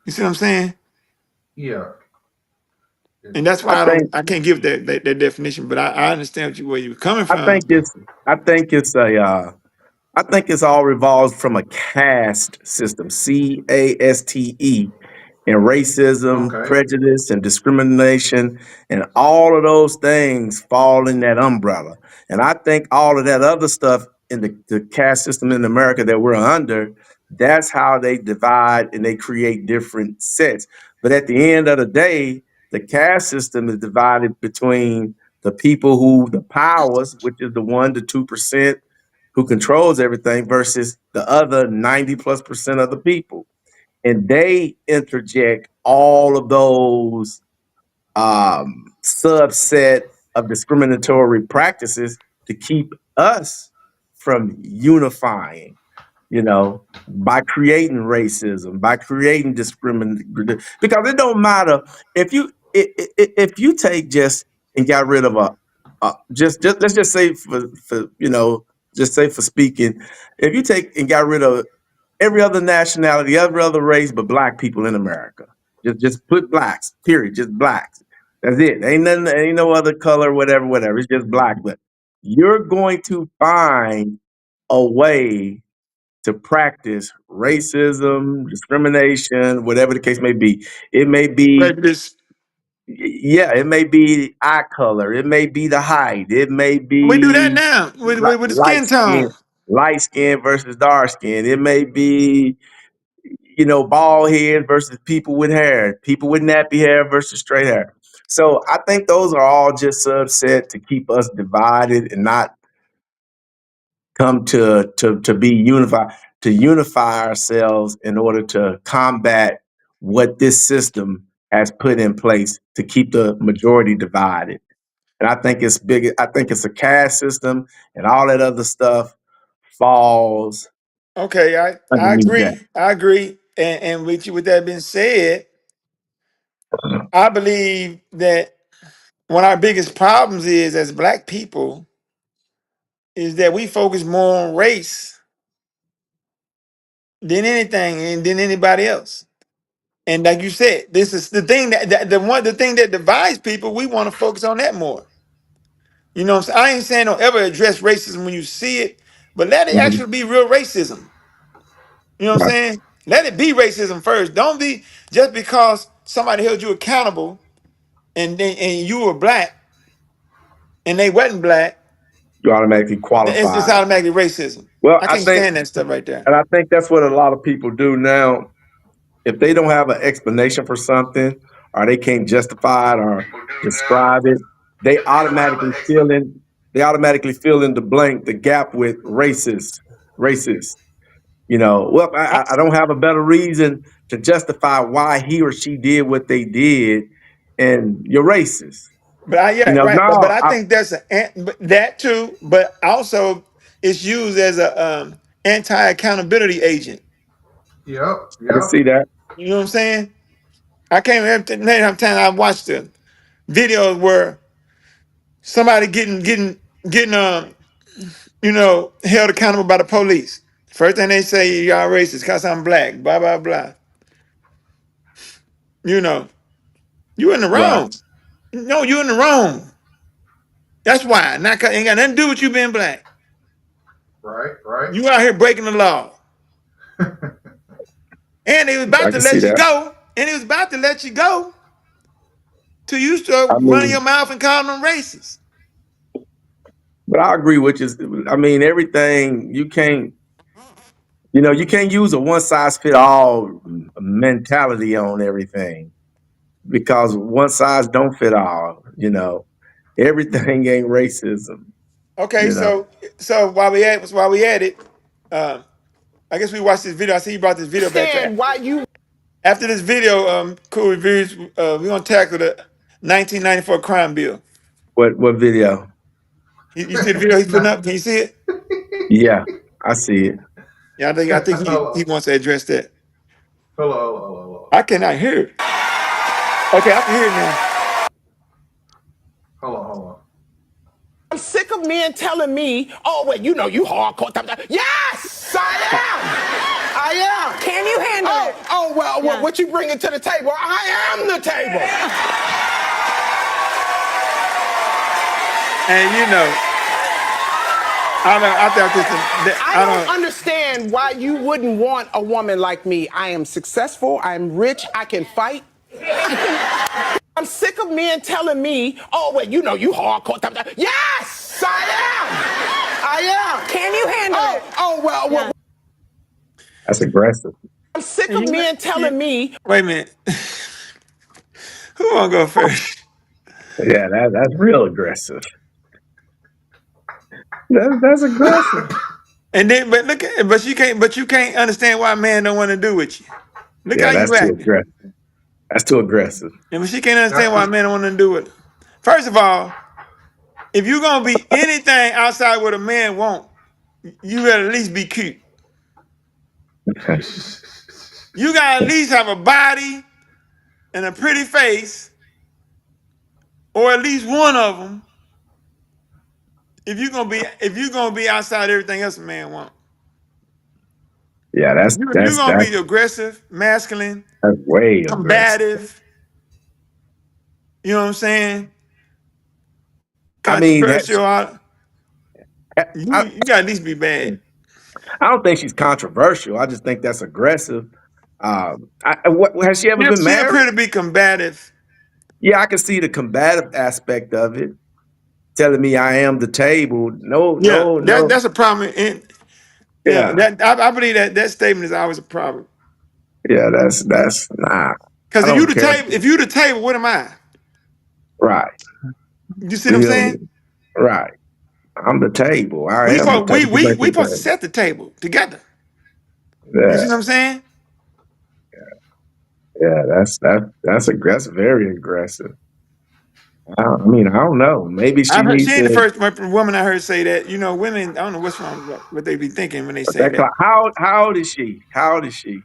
You see what I'm saying? Yeah. And that's why I can't give that definition, but I understand where you're coming I from. think it's all revolves from a caste system, CASTE, and racism, Okay. prejudice, and discrimination, and all of those things fall in that umbrella. And I think all of that other stuff in the caste system in America that we're under, that's how they divide and they create different sets. But at the end of the day, the caste system is divided between the people the powers, which is the 1% to 2% who controls everything, versus the other 90+% of the people. And they interject all of those subset of discriminatory practices to keep us from unifying, by creating racism, by creating discrimination. Because it don't matter if you take just and got rid of just let's just say for just say for speaking, if you take and got rid of every other nationality, every other race but black people in America, just put blacks, period, just blacks. That's it. Ain't nothing, ain't no other color, whatever. It's just black. But you're going to find a way to practice racism, discrimination, whatever the case may be. It may be, Prejudice. yeah, it may be eye color, it may be the height, it may We do that be now with the light skin tone. light skin versus dark skin. It may be, bald head versus people with hair, people with nappy hair versus straight hair. So I think those are all just subset to keep us divided and not come to be unified, to unify ourselves in order to combat what this system has put in place to keep the majority divided. And I think it's big. I think it's a caste system, and all that other stuff falls Okay, I underneath that. agree. I agree. And with that being said, I believe that one of our biggest problems is as black people is that we focus more on race than anything and than anybody else. And like you said, this is the thing the thing that divides people. We want to focus on that more. You know what I'm saying? I ain't saying don't ever address racism when you see it, but let it Mhm. actually be real racism. You know what I'm Right. saying? Let it be racism first. Don't be just because somebody held you accountable and you were black and they wasn't black, You automatically it's qualify. automatically racism. Well, I I can't think, stand that stuff right there. and I think that's what a lot of people do now. If they don't have an explanation for something, or they can't justify it or describe it, they automatically fill in. They automatically fill in the blank, the gap with racist. Well, I don't have a better reason to justify why he or she did what they did, and you're racist. But yeah, right. But No, I think but that too. But also, it's used as a anti accountability agent. Yep, I can yep. see that. You know what I'm saying? I can't remember the name of time I watched the videos where somebody getting held accountable by the police. First thing they say, y'all racist because I'm black. Blah blah blah. You know, you in the Right. wrong. No, you in the wrong. That's why. Not 'cause- ain't got nothing to do with you being black. Right. You out here breaking the law. And they was I about to can see let you that. go. And he was about to let you go till you start I running your mean, mouth and calling them racist. but I agree with you. I mean, everything you can't. You can't use a one size fit all mentality on everything because one size don't fit all. Everything ain't racism. Okay, You know, so while we at it, I guess we watched this video. I see you brought this video back. Understand why you After this video, cool reviews, we're gonna tackle the 1994 crime bill. what video? You see the video he's putting Nah, up? Can you see it? Yeah, I see it. Yeah, I think he wants to address that. hold on. I cannot hear it. Okay, I can hear it now. Hold on. I'm sick of men telling me, oh, well, you hardcore. Yes, I am. I am. Can you handle it? Oh, well, what you bringing to the table? I am the table. And I don't understand why you wouldn't want a woman like me. I am successful. I'm rich. I can fight. I'm sick of men telling me, oh, well, you hardcore. Yes, I am. I am. Can you handle it? Oh, well, That's aggressive. I'm sick of men telling me. Wait a minute. Who wanna go first? Yeah, that's real aggressive. That's aggressive. And then, but you can't understand why a man don't want to do with you. Look Yeah, how that's you too acting. aggressive. That's too aggressive. And but she can't understand That's why a just man don't want to do it. First of all, if you're gonna be anything outside what a man want, you gotta at least be cute. You gotta at least have a body and a pretty face, or at least one of them. if you're gonna be outside everything else a man wants. Yeah, If you're gonna be aggressive, masculine, that's way aggressive. combative, you know what I'm saying? I mean, that's, Controversial. You gotta at least be bad. I don't think she's controversial. I just think that's aggressive. What has she ever been She married? appear to be combative. Yeah, I can see the combative aspect of it. Telling me I am the table. No. That's a problem. And I believe that statement is always a problem. Yeah, that's nah. Because I don't care. if you the table, what am I? Right. You see what I'm saying? Right. I'm the table. I We am the table. we supposed to set the table together. Yeah. You see what I'm saying? Yeah, that's aggressive, very aggressive. I don't know. Maybe she needs she ain't the to. first woman I heard say that. You know, women, I don't know what's wrong with what they be thinking when they say that. How old is she? How old is she?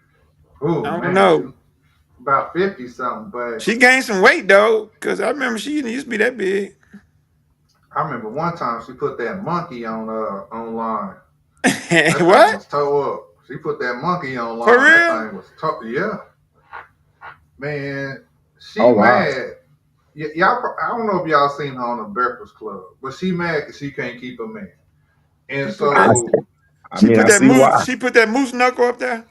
Oh, I don't man, know. About 50 something, but She gained some weight though, because I remember she used to be that big. I remember one time she put that monkey on online. What? Thing was toe up. She put that monkey online. For real? That thing was toe. Yeah. Man, she mad. Y'all, I don't know if y'all seen her on the Breakfast Club, but she mad because she can't keep a man. And so she put that moose knuckle up there.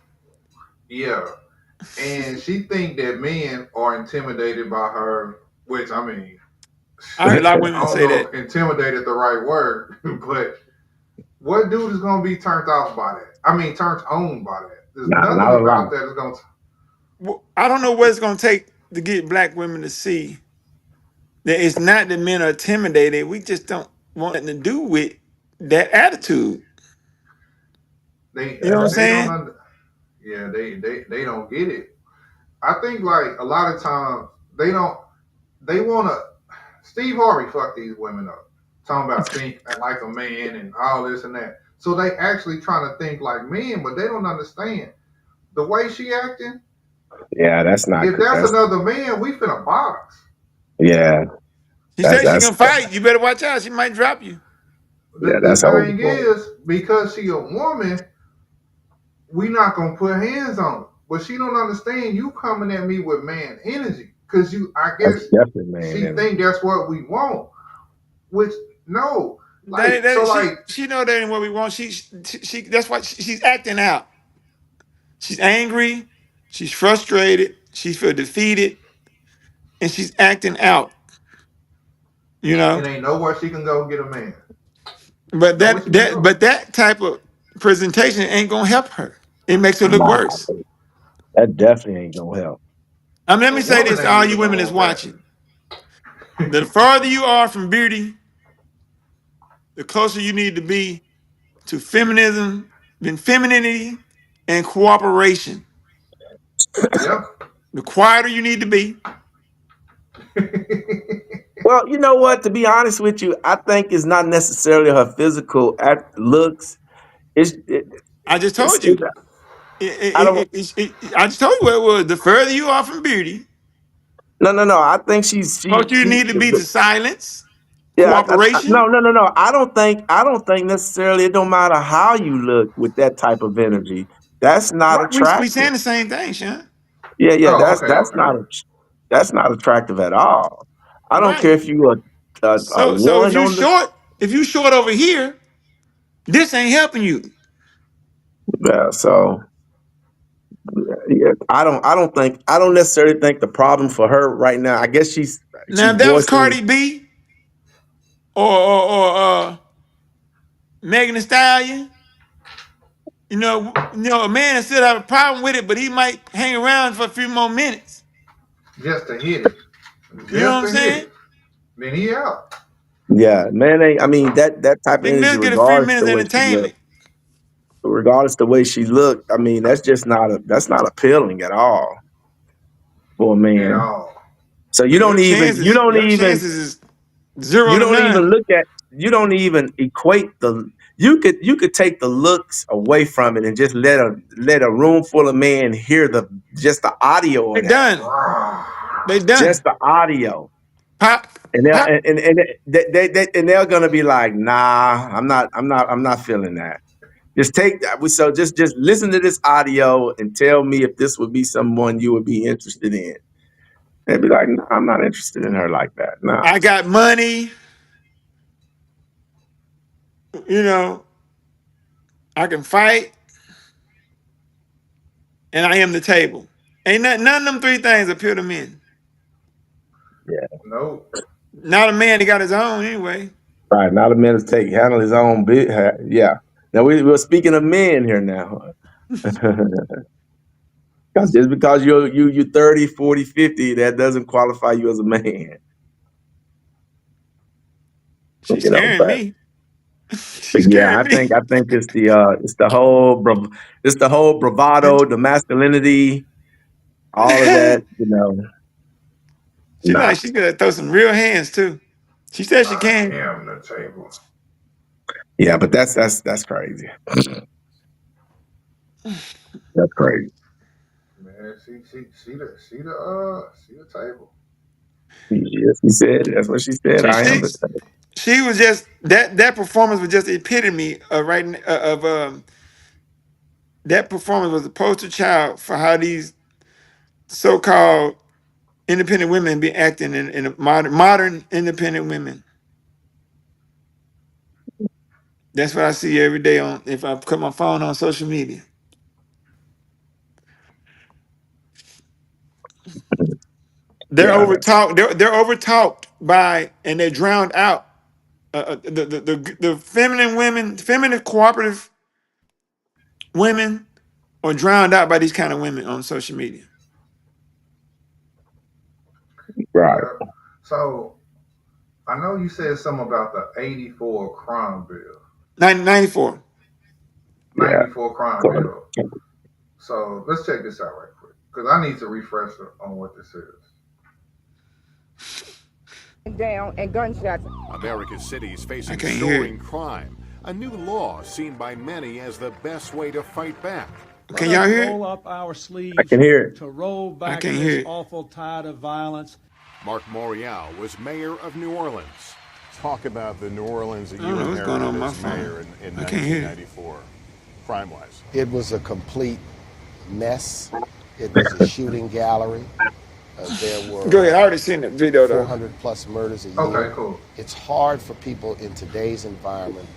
Yeah, and she think that men are intimidated by her, which I mean, I heard a lot of women say that. Intimidated the right word, but what dude is gonna be turned off by that? I mean, turned on by that. There's nothing about that is gonna. I don't know what it's gonna take to get black women to see that it's not that men are intimidated. We just don't want nothing to do with that attitude. You know what I'm saying? They don't get it. I think like a lot of times they want to. Steve Harvey fucked these women up, talking about think like a man and all this and that. So they actually trying to think like men, but they don't understand the way she acting. Yeah, that's not. If that's another man, we finna box. Yeah. She said she gonna fight. You better watch out. She might drop you. The thing is, because she a woman, we not gonna put hands on her. But she don't understand you coming at me with man energy. Cause I guess she think that's what we want. Which no. She know that ain't what we want. She that's why she's acting out. She's angry, she's frustrated, she feel defeated, and she's acting out. You know? And ain't nowhere she can go get a man. But that type of presentation ain't gonna help her. It makes her look worse. That definitely ain't gonna help. Let me say this to all you women that's watching. The farther you are from beauty, the closer you need to be to feminism, femininity, and cooperation. Yeah. The quieter you need to be. Well, you know what? To be honest with you, I think it's not necessarily her physical looks. I just told you. I just told you what it was. The further you are from beauty, No. I think she's. Closer you need to be to silence, yeah, cooperation. No. I don't think necessarily. It don't matter how you look with that type of energy. That's not attractive. We saying the same thing, Sean. Yeah. That's not attractive at all. I don't care if you are so if you short, if you short over here, this ain't helping you. Yeah. So. Yeah, I don't necessarily think the problem for her right now. I guess she's now if that was Cardi B or Megan Thee Stallion. You know, a man still have a problem with it, but he might hang around for a few more minutes. Just to hit it. You know what I'm saying? Then he out. Yeah, man. I mean that type of energy. Get a few minutes entertainment. Regardless the way she looked, I mean that's not appealing at all for a man. At all. So you don't even equate the. You could take the looks away from it and just let a room full of men hear just the audio. They done. Just the audio. Pop, And they're pop. and they're gonna be like, nah, I'm not feeling that. Just take that. So just listen to this audio and tell me if this would be someone you would be interested in. They'd be like, no, I'm not interested in her like that. No. I got money. You know, I can fight, and I am the table. Ain't none of them three things appeal to men. Yeah. Nope. Not a man that got his own anyway. Right. Not a man to handle his own bit. Yeah. Now we're speaking of men here now. Because just because you're 30, 40, 50, that doesn't qualify you as a man. She's scaring But me. But She's yeah, scaring me. I think it's the whole bravado, the masculinity, all of that. She Nah. like she could throw some real hands too. She said she I can. am the table. Yeah, but that's crazy. That's crazy. Man, see the table. Yes, she said. That's what she said. I am the table. She was just that performance was just the epitome of that performance was the poster child for how these so-called independent women be acting in modern independent women. That's what I see every day on if I put my phone on social media. They're Yeah. overtalked. They're overtalked by and they're drowned out. The feminine women, feminine cooperative women, are drowned out by these kind of women on social media. Right. Yeah. So I know you said something about the 84 crime bill. 94. 94 crime bill. So let's check this out right quick. Because I need to refresh on what this is. Down and gunshots. America's cities facing can't hear soaring crime. A new law seen by many as the best way to fight back. Can y'all hear it? Roll up our sleeves I can hear it. to roll back can't this hear it. awful tide of violence. Mark Morial was mayor of New Orleans. Talk about the New Orleans that I you don't know what's going on inherited with my as phone. mayor in I can't hear it. 1994, crime-wise. It was a complete mess. It was a shooting gallery. There were Go ahead. I already seen the video though. 400 plus murders a year. Okay, cool. It's hard for people in today's environment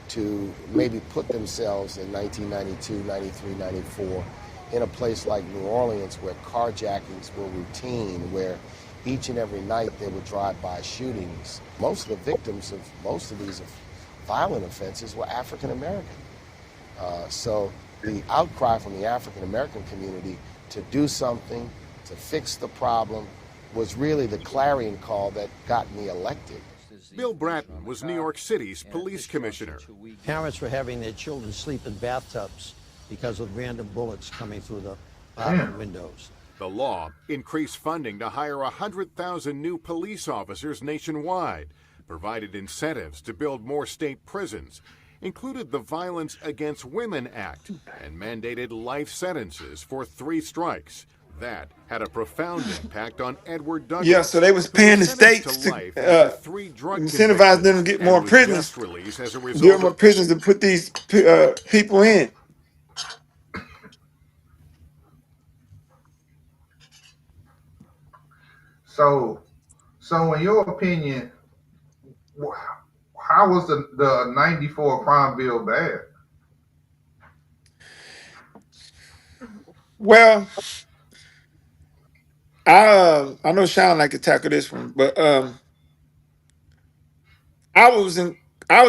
to maybe put themselves in 1992, 93, 94 in a place like New Orleans where carjackings were routine, where each and every night there were drive-by shootings. Most of the victims of most of these violent offenses were African American. So the outcry from the African American community to do something, to fix the problem, was really the clarion call that got me elected. Bill Bratton was New York City's police commissioner. Parents were having their children sleep in bathtubs because of random bullets coming through the apartment windows. The law increased funding to hire 100,000 new police officers nationwide, provided incentives to build more state prisons, included the Violence Against Women Act, and mandated life sentences for 3 strikes. That had a profound impact on Edward Douglas. Yeah, so they was paying the states to incentivize them to get more prisoners. Give more prisoners to put these people in. So in your opinion, how was the 94 crime bill bad? Well, I know Sean like to tackle this one, but I was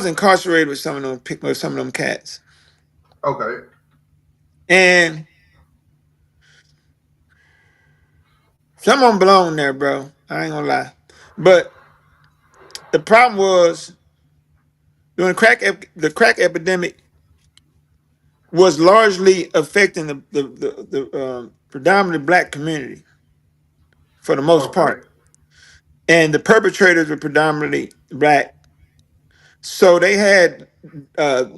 incarcerated with some of them cats. Okay. And some of them belong there, bro. I ain't gonna lie. But the problem was during the crack epidemic was largely affecting the predominantly black community for the most part. And the perpetrators were predominantly black. So they had a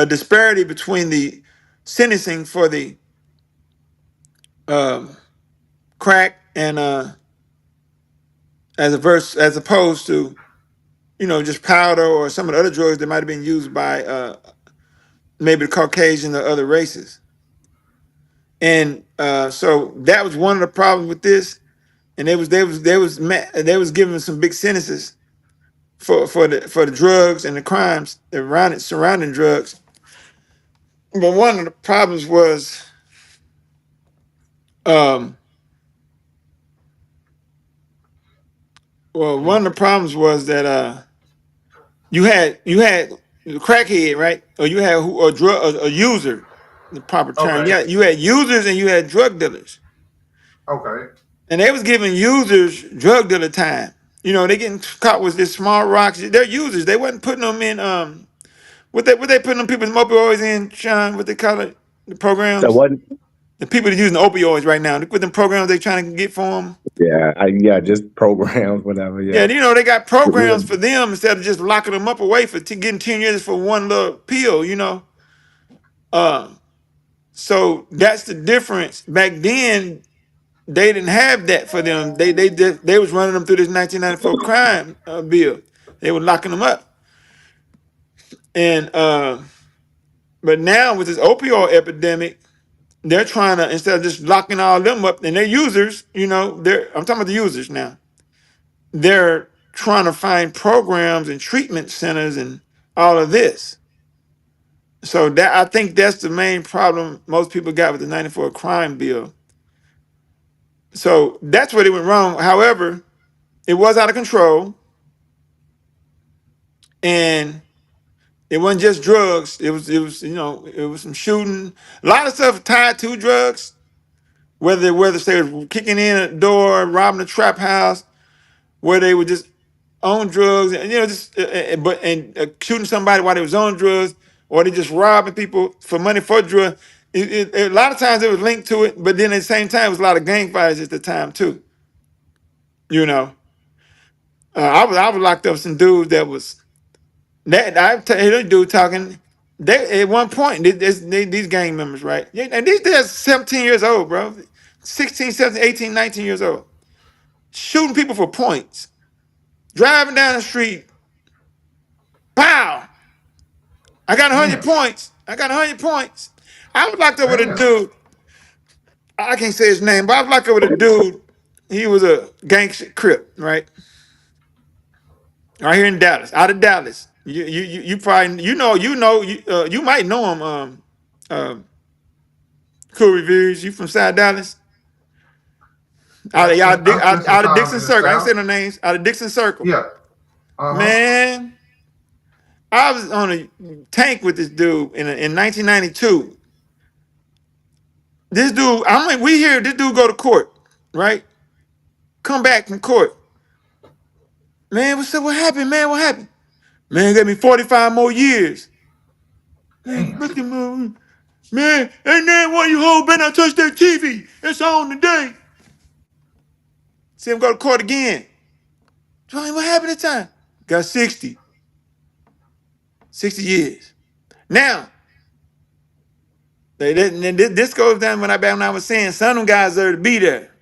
disparity between the sentencing for the crack and as opposed to, just powder or some of the other drugs that might have been used by maybe the Caucasian or other races. And so that was one of the problems with this. And they was giving some big sentences for the drugs and the crimes surrounding drugs. But one of the problems was one of the problems was that you had the crackhead, right? Or you had a user, the proper term. Okay. Yeah, you had users and you had drug dealers. Okay. And they was giving users drug dealer time. They getting caught with this small rocks. They're users. They wasn't putting them in what they putting them people's opioids in, Sean, what they call it, the So programs. what? The people that using opioids right now, with them programs they trying to get for them. Yeah, just programs, whatever. Yeah, Yeah. they got programs for them instead of just locking them up away for getting 10 years for one little pill, So that's the difference. Back then, they didn't have that for them. They was running them through this 1994 crime bill. They were locking them up. And but now with this opioid epidemic, they're trying to, instead of just locking all them up, and they're users, I'm talking about the users now. They're trying to find programs and treatment centers and all of this. So that, I think that's the main problem most people got with the 94 crime bill. So that's where they went wrong. However, it was out of control, and it wasn't just drugs. It was it was some shooting, a lot of stuff tied to drugs. Whether they were kicking in a door, robbing a trap house, where they would just on drugs, and shooting somebody while they was on drugs, or they just robbing people for money for drugs. A lot of times it was linked to it, but then at the same time, it was a lot of gang fighters at the time too. I was locked up with some dudes that was that I tell you, this dude talking. They at one point these gang members, right? Yeah, and these guys 17 years old, bro. 16, 17, 18, 19 years old. Shooting people for points. Driving down the street. Pow! I got 100 points. I got 100 points. I was locked up with a dude. I can't say his name, but I was locked up with a dude. He was a gang crip, right? Right here in Dallas, out of Dallas. You probably you might know him. Cool Reviews. You from South Dallas? Out of Dixon Circle. I ain't saying no names. Out of Dixon Circle. Yeah. Man, I was on a tank with this dude in 1992. This dude, we hear this dude go to court, right? Come back from court. Man, what happened, man? What happened? Man, got me 45 more years. Man, ain't that why you hold better not touch that TV? It's on today. See him go to court again. Johnny, what happened at the time? Got 60. 60 years. Now, this goes down when I was saying some of them guys deserve to be there.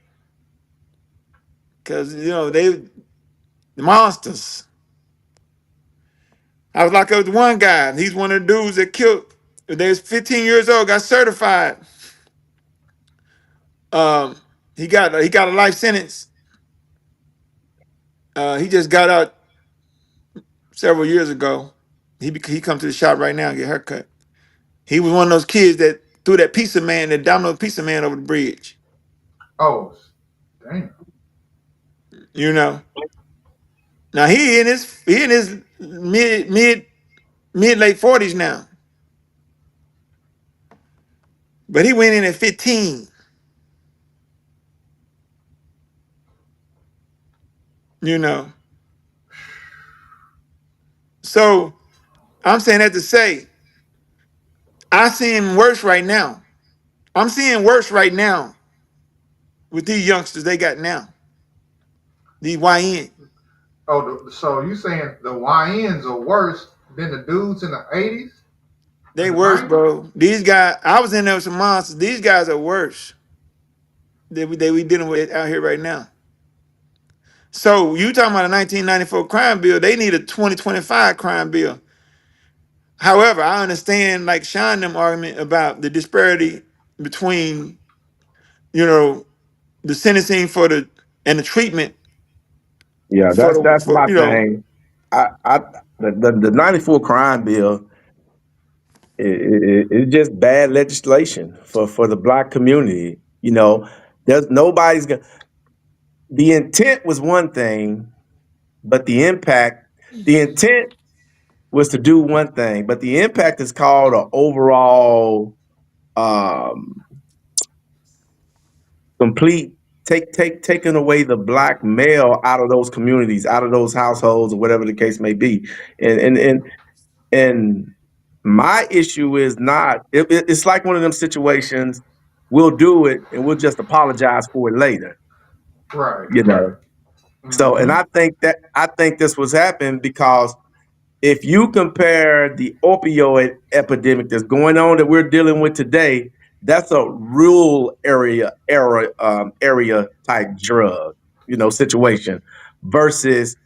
Because, they the monsters. I was locked up with one guy. He's one of the dudes that killed. They was 15 years old, got certified. He got a life sentence. He just got out several years ago. He come to the shop right now and get a haircut. He was one of those kids that threw that domino pizza man over the bridge. Oh, damn. Now he in his mid late 40s now. But he went in at 15. So I'm saying that to say, I see him worse right now. I'm seeing worse right now with these youngsters they got now. These YN. Oh, so you saying the YNs are worse than the dudes in the 80s? They worse, bro. These guys, I was in there with some monsters. These guys are worse than we dealing with out here right now. So you talking about a 1994 crime bill? They need a 2025 crime bill. However, I understand like Sean them argument about the disparity between the sentencing for the and the treatment Yeah, for the that's for my thing. I the 94 crime bill it's just bad legislation for the black community. You know, there's nobody's gonna. The intent was one thing, but the intent was to do one thing, but the impact is called an overall um, complete taking away the black male out of those communities, out of those households, or whatever the case may be. And my issue is not. It's like one of them situations. We'll do it, and we'll just apologize for it later. Right. You know. So, and Mhm. I think this was happening because if you compare the opioid epidemic that's going on that we're dealing with today, that's a rural area type drug, situation, versus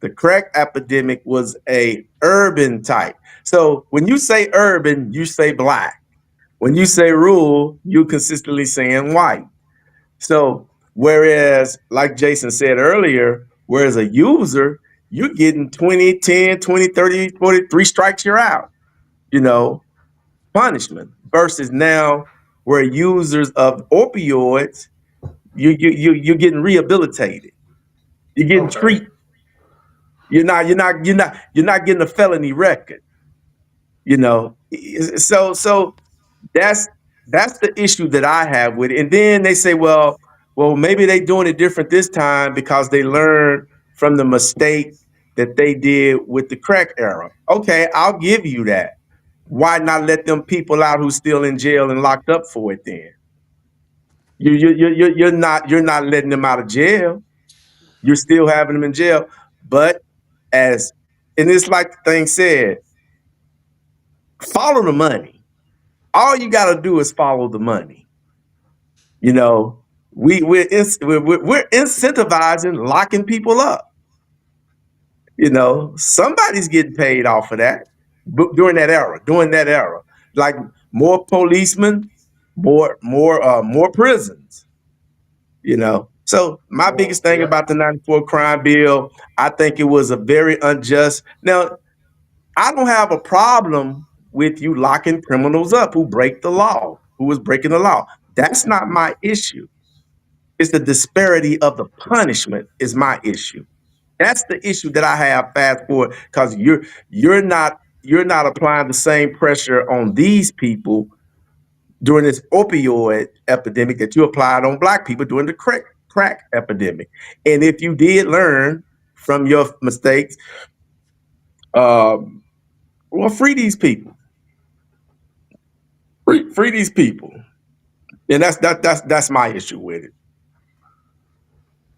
the crack epidemic was a urban type. So when you say urban, you say black. When you say rural, you consistently saying white. So whereas, like Jason said earlier, whereas a user, you're getting 20, 10, 20, 30, 40, 3 strikes, you're out, punishment. Versus now, where users of opioids, you're getting rehabilitated. You're getting treated. You're not getting a felony record. So that's the issue that I have with it. And then they say, well, maybe they doing it different this time because they learned from the mistake that they did with the crack era. Okay, I'll give you that. Why not let them people out who's still in jail and locked up for it then? You're not letting them out of jail. You're still having them in jail. But and it's like the thing said, follow the money. All you got to do is follow the money. We're incentivizing locking people up. Somebody's getting paid off of that during that era. Like more policemen, more prisons. So my biggest thing about the 94 crime bill, I think it was a very unjust. Now, I don't have a problem with you locking criminals up who break the law, who was breaking the law. That's not my issue. It's the disparity of the punishment is my issue. That's the issue that I have fast forward, because you're not applying the same pressure on these people during this opioid epidemic that you applied on black people during the crack epidemic. And if you did learn from your mistakes, free these people. Free these people. And that's my issue with it.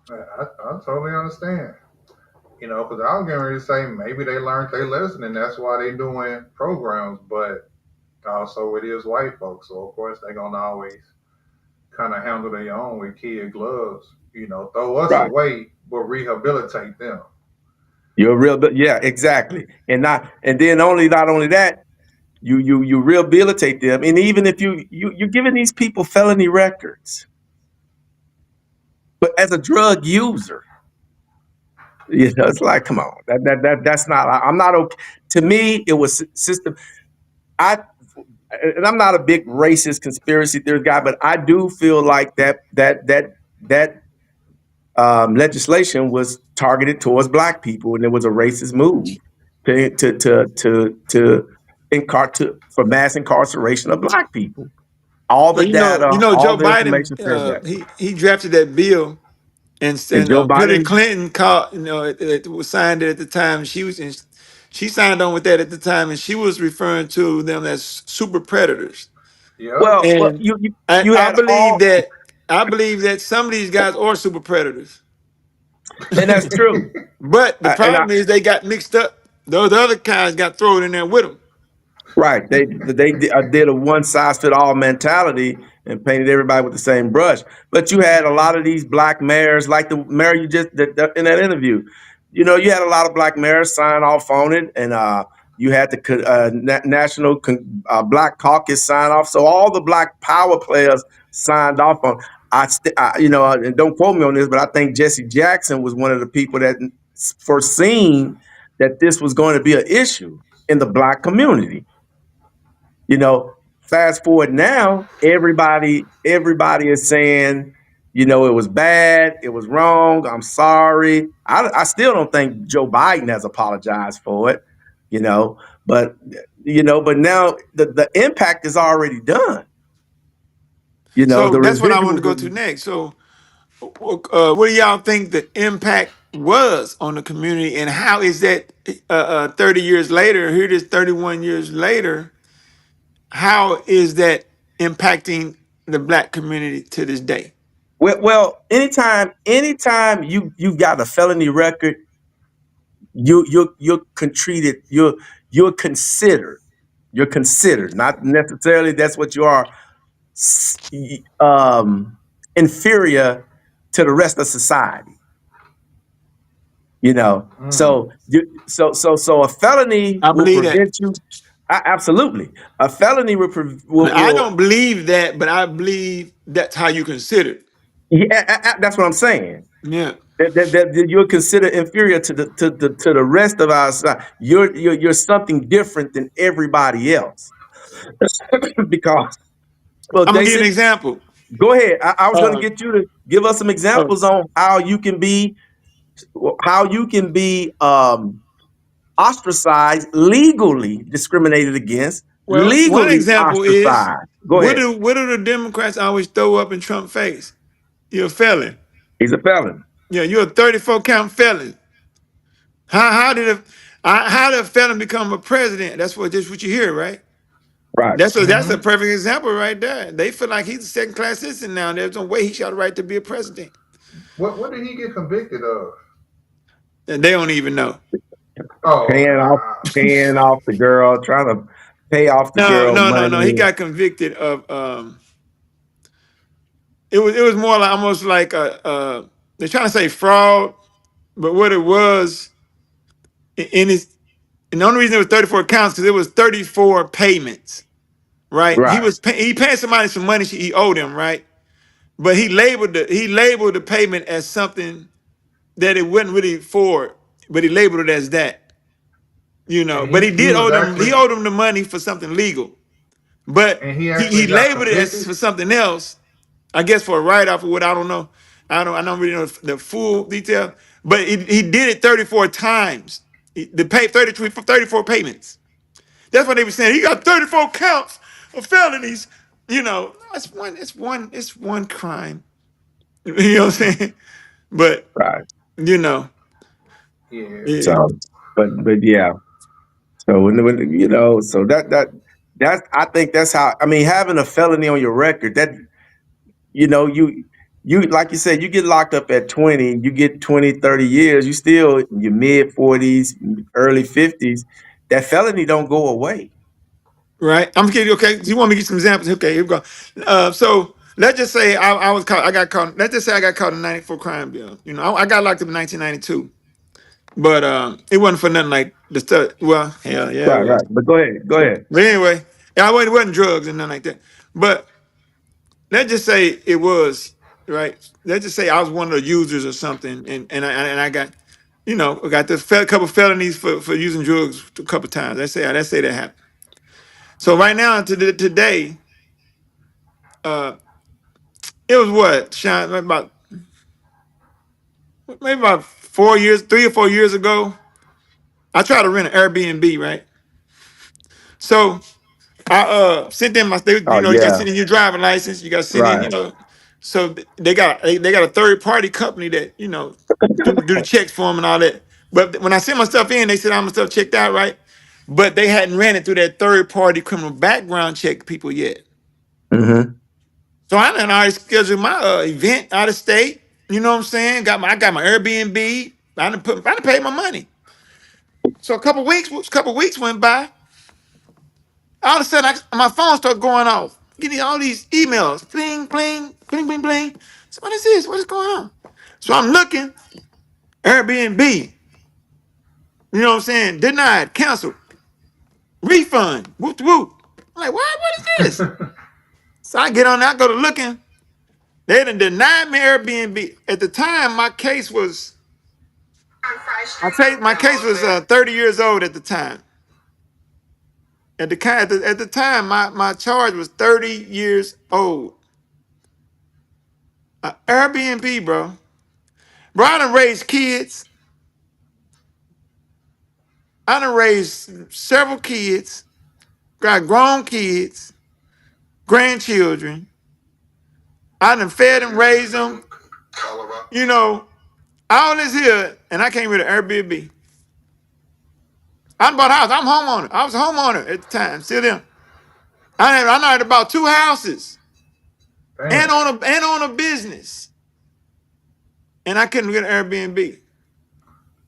I totally understand. Because I was getting ready to say maybe they learned their lesson and that's why they doing programs, but also it is white folks, so of course they're gonna always kind of handle their own with kid gloves. Throw us away, but rehabilitate them. You're yeah, exactly. And not only that, you rehabilitate them, and even if you're giving these people felony records, but as a drug user, it's like, come on, that's not. I'm not okay. To me, it was system. And I'm not a big racist conspiracy theory guy, but I do feel like that legislation was targeted towards black people, and it was a racist move for mass incarceration of black people. All the data, Joe the Biden, he drafted that bill, and Joe Hillary Biden, Clinton it was signed it at the time. She signed on with that at the time, and she was referring to them as super predators. Yeah. Well, And you I believe that some of these guys are super predators. And that's true. But the problem is they got mixed up. Those other guys got thrown in there with them. Right. They did a one size fit all mentality and painted everybody with the same brush. But you had a lot of these black mayors, like the mayor you just in that interview. You know, you had a lot of black mayors sign off on it, and you had the National Black Caucus sign off. So all the black power players signed off on. You know, and don't quote me on this, but I think Jesse Jackson was one of the people that foreseen that this was going to be an issue in the black community. You know, fast forward now, everybody is saying, you know, it was bad, it was wrong, I'm sorry. I still don't think Joe Biden has apologized for it, you know, but now the impact is already done. You know, So the that's what I want to go residuals. to next. So, what do y'all think the impact was on the community, and how is that 30 years later? Here it is, 31 years later. How is that impacting the black community to this day? Well, anytime you've got a felony record, you're treated, you're considered. You're considered, not necessarily that's what you are, inferior to the rest of society. You know, so a felony I will believe that. prevent you. Absolutely, a felony I will. don't believe that, but I believe that's how you consider it. Yeah, that's what I'm saying. Yeah. That you're considered inferior to the rest of our society. You're something different than everybody else. Because, well, I'm gonna give you an Jason, example. go ahead. I was going to Uh, get you to give us some oh, examples on how you can be ostracized, legally discriminated against, well, one legally example is ostracized. Go ahead. what do the Democrats always throw up in Trump's face? You're a felon. He's a felon. Yeah, you're a 34 count felon. How did a felon become a president? That's what you hear, right? Right. That's a perfect example right there. They feel like he's a second class citizen now. There's no way he shot a right to be a president. What did he get convicted of? And they don't even know. Oh, Paying off the girl, trying to pay off the girl No. He money. got convicted of it was more like almost like they're trying to say fraud, but what it was in his, and the only reason it was 34 counts because it was 34 payments, right? Right. He paying somebody some money he owed him, right? But he labeled the payment as something that it wasn't really for, but he labeled it as that, you know. and But he he did was owe them. He actually, owed them the money for something legal, but and he he actually got labeled it as convicted. for something else. I guess for a write off or what, I don't know. I don't really know the full detail, but he did it 34 times. The pay 34 payments. That's what they were saying. He got 34 counts of felonies. You know, it's one crime. You know what I'm saying? But Right. you know, Yeah. So, but yeah. So when you know, so that's I think that's how. I mean, having a felony on your record, that you know, you like you said, you get locked up at 20, you get 20, 30 years, you still in your mid 40s, early 50s. That felony don't go away. right? I'm kidding. Okay, you want me to get some examples? Okay, here we go. So let's just say I was caught. I got caught. Let's just say I got caught in '94 crime bill. You know, I got locked up in 1992, but it wasn't for nothing like the stuff. Well, hell yeah, it Right, was. right. But go ahead. But anyway, it wasn't drugs and nothing like that. But let's just say it was, right. Let's just say I was one of the users or something, and I got, you know, I got this couple felonies for using drugs a couple times. Let's say that happened. So right now today, it was what, Sean, maybe about 3 or 4 years ago. I tried to rent an Airbnb, right? So I sent in Oh you got to yeah. send in your driving license, you got to send in, Right. you know. So they got a third party company that, you know, do the checks for them and all that. But when I sent my stuff in, they said all my stuff checked out, right? But they hadn't ran it through that third party criminal background check people yet. Mm-hmm. So I done already scheduled my event out of state. You know what I'm saying? I got my Airbnb. I done paid my money. So a couple weeks went by. All of a sudden, my phone started going off, getting all these emails, bling, bling, bling, bling, bling. So what is this? What is going on? So I'm looking, Airbnb. You know what I'm saying? Denied, canceled, refund, whoop whoop. I'm like, what is this? So I get on there, I go to looking. They done denied me Airbnb. At the time, my case was 30 years old at the time. At the time, my charge was 30 years old. Airbnb, bro. Bro, I done raised kids. I done raised several kids. Got grown kids, grandchildren. I done fed and raised them. You know, all this here, and I came with an Airbnb. I done bought a house. I'm a homeowner. I was a homeowner at the time. Still there. I know had about 2 houses. And on a business. And I couldn't get an Airbnb.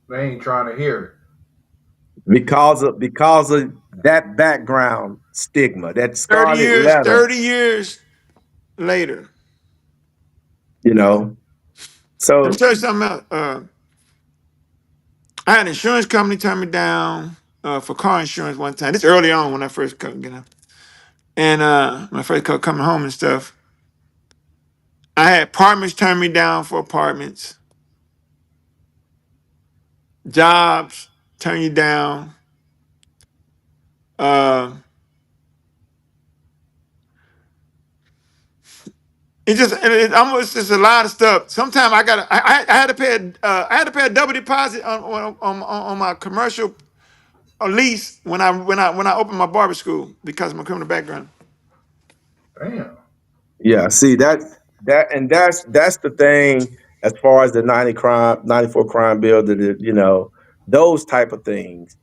They ain't trying to hear it. Because of that background stigma, that 30 years later. You know. So let me tell you something else. I had an insurance company turn me down for car insurance one time. This early on when I first couldn't get up. And when I first coming home and stuff. I had apartments turn me down for apartments. Jobs turn you down. It's just a lot of stuff. Sometimes I had to pay a double deposit on my commercial lease when I opened my barber school because of my criminal background. Damn. Yeah, see that's the thing as far as the 94 crime bill, that you know, those type of things,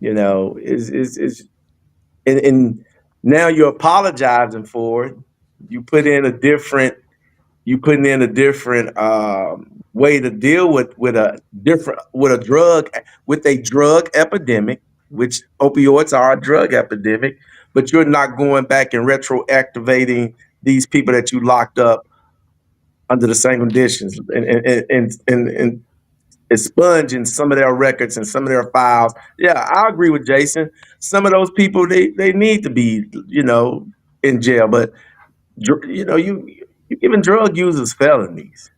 you know, is and now you're apologizing for it. You putting in a different way to deal with a drug epidemic, which opioids are a drug epidemic, but you're not going back and retroactivating these people that you locked up under the same conditions and expunging some of their records and some of their files. Yeah, I agree with Jason. Some of those people, they need to be, you know, in jail, but you know, you're giving drug users felonies.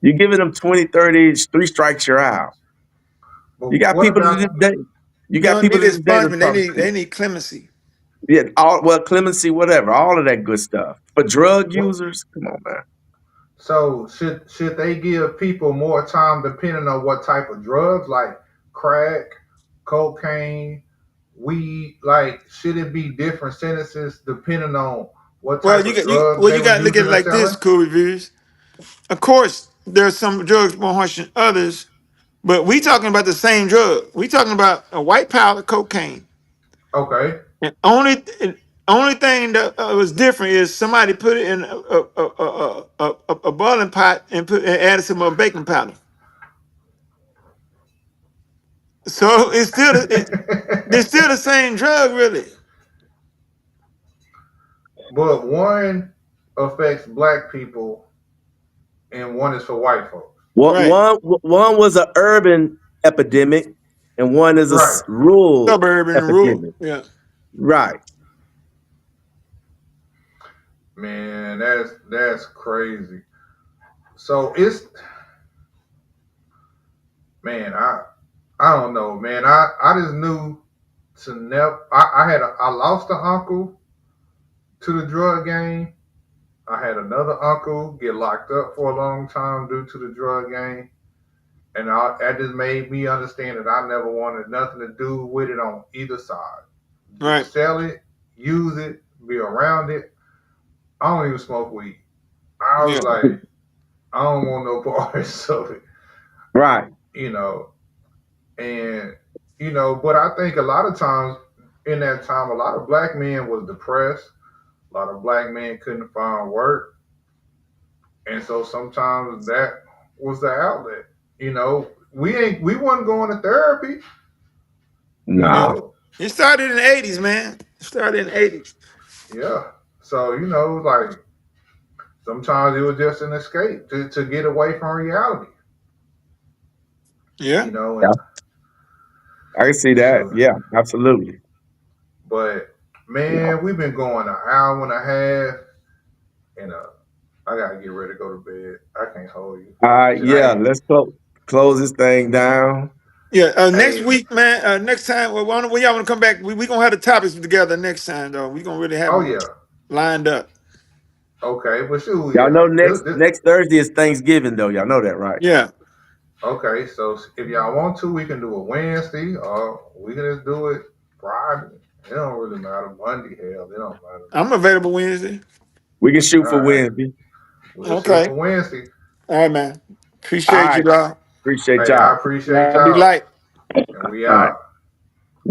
You're giving them 20, 30, 3 strikes, you're out. You got people to this day. You got people to this day. They need clemency. Yeah, clemency, whatever, all of that good stuff. But drug users, come on, man. So should they give people more time depending on what type of drugs, like crack, cocaine, weed? Like, should it be different sentences depending on what type of drugs? You got to look at it like this, Cool Reviews. Of course, there's some drugs more harsh than others, but we talking about the same drug. We talking about a white powder, cocaine. Okay. And only thing that was different is somebody put it in a boiling pot and added some more baking powder. So it's still the same drug, really. But one affects black people, and one is for white folks. One was an urban epidemic, and one is a rural suburban epidemic. Rural. Yeah. Right. Man, that's crazy. So I don't know, man. I just knew to never. I lost an uncle to the drug game. I had another uncle get locked up for a long time due to the drug game, and that just made me understand that I never wanted nothing to do with it on either side. Right. Sell it, use it, be around it. I don't even smoke weed. I was like, I don't want no parts of it. Right. You know, and, you know, but I think a lot of times in that time, a lot of black men was depressed. A lot of black men couldn't find work. And so sometimes that was the outlet. You know, we wasn't going to therapy. No. It started in the 80s, man. Started in the 80s. Yeah. So, you know, like sometimes it was just an escape to get away from reality. Yeah. You know, Yeah, and I can see that. so Yeah, absolutely. but You know. man, we've been going an hour and a half and I gotta get ready to go to bed. I can't hold you. Should Yeah, I let's close this thing down. Yeah. Next hey week, man. Next time, well, when y'all want to come back, we gonna have the topics together next time, though. We gonna really have oh them yeah. lined up. Okay, but shoot, Y'all yeah. know next Thursday is Thanksgiving, though. Y'all know that, right? Yeah. Okay, so if y'all want to, we can do a Wednesday or we can just do it Friday. It don't really matter. Monday, hell, it don't matter. I'm available Wednesday. We can shoot All for right. Wednesday. We'll shoot Okay. for Wednesday. All right, man. All Appreciate you, right. dog. Appreciate Hey, I y'all. appreciate Be y'all. light. And we All right. out.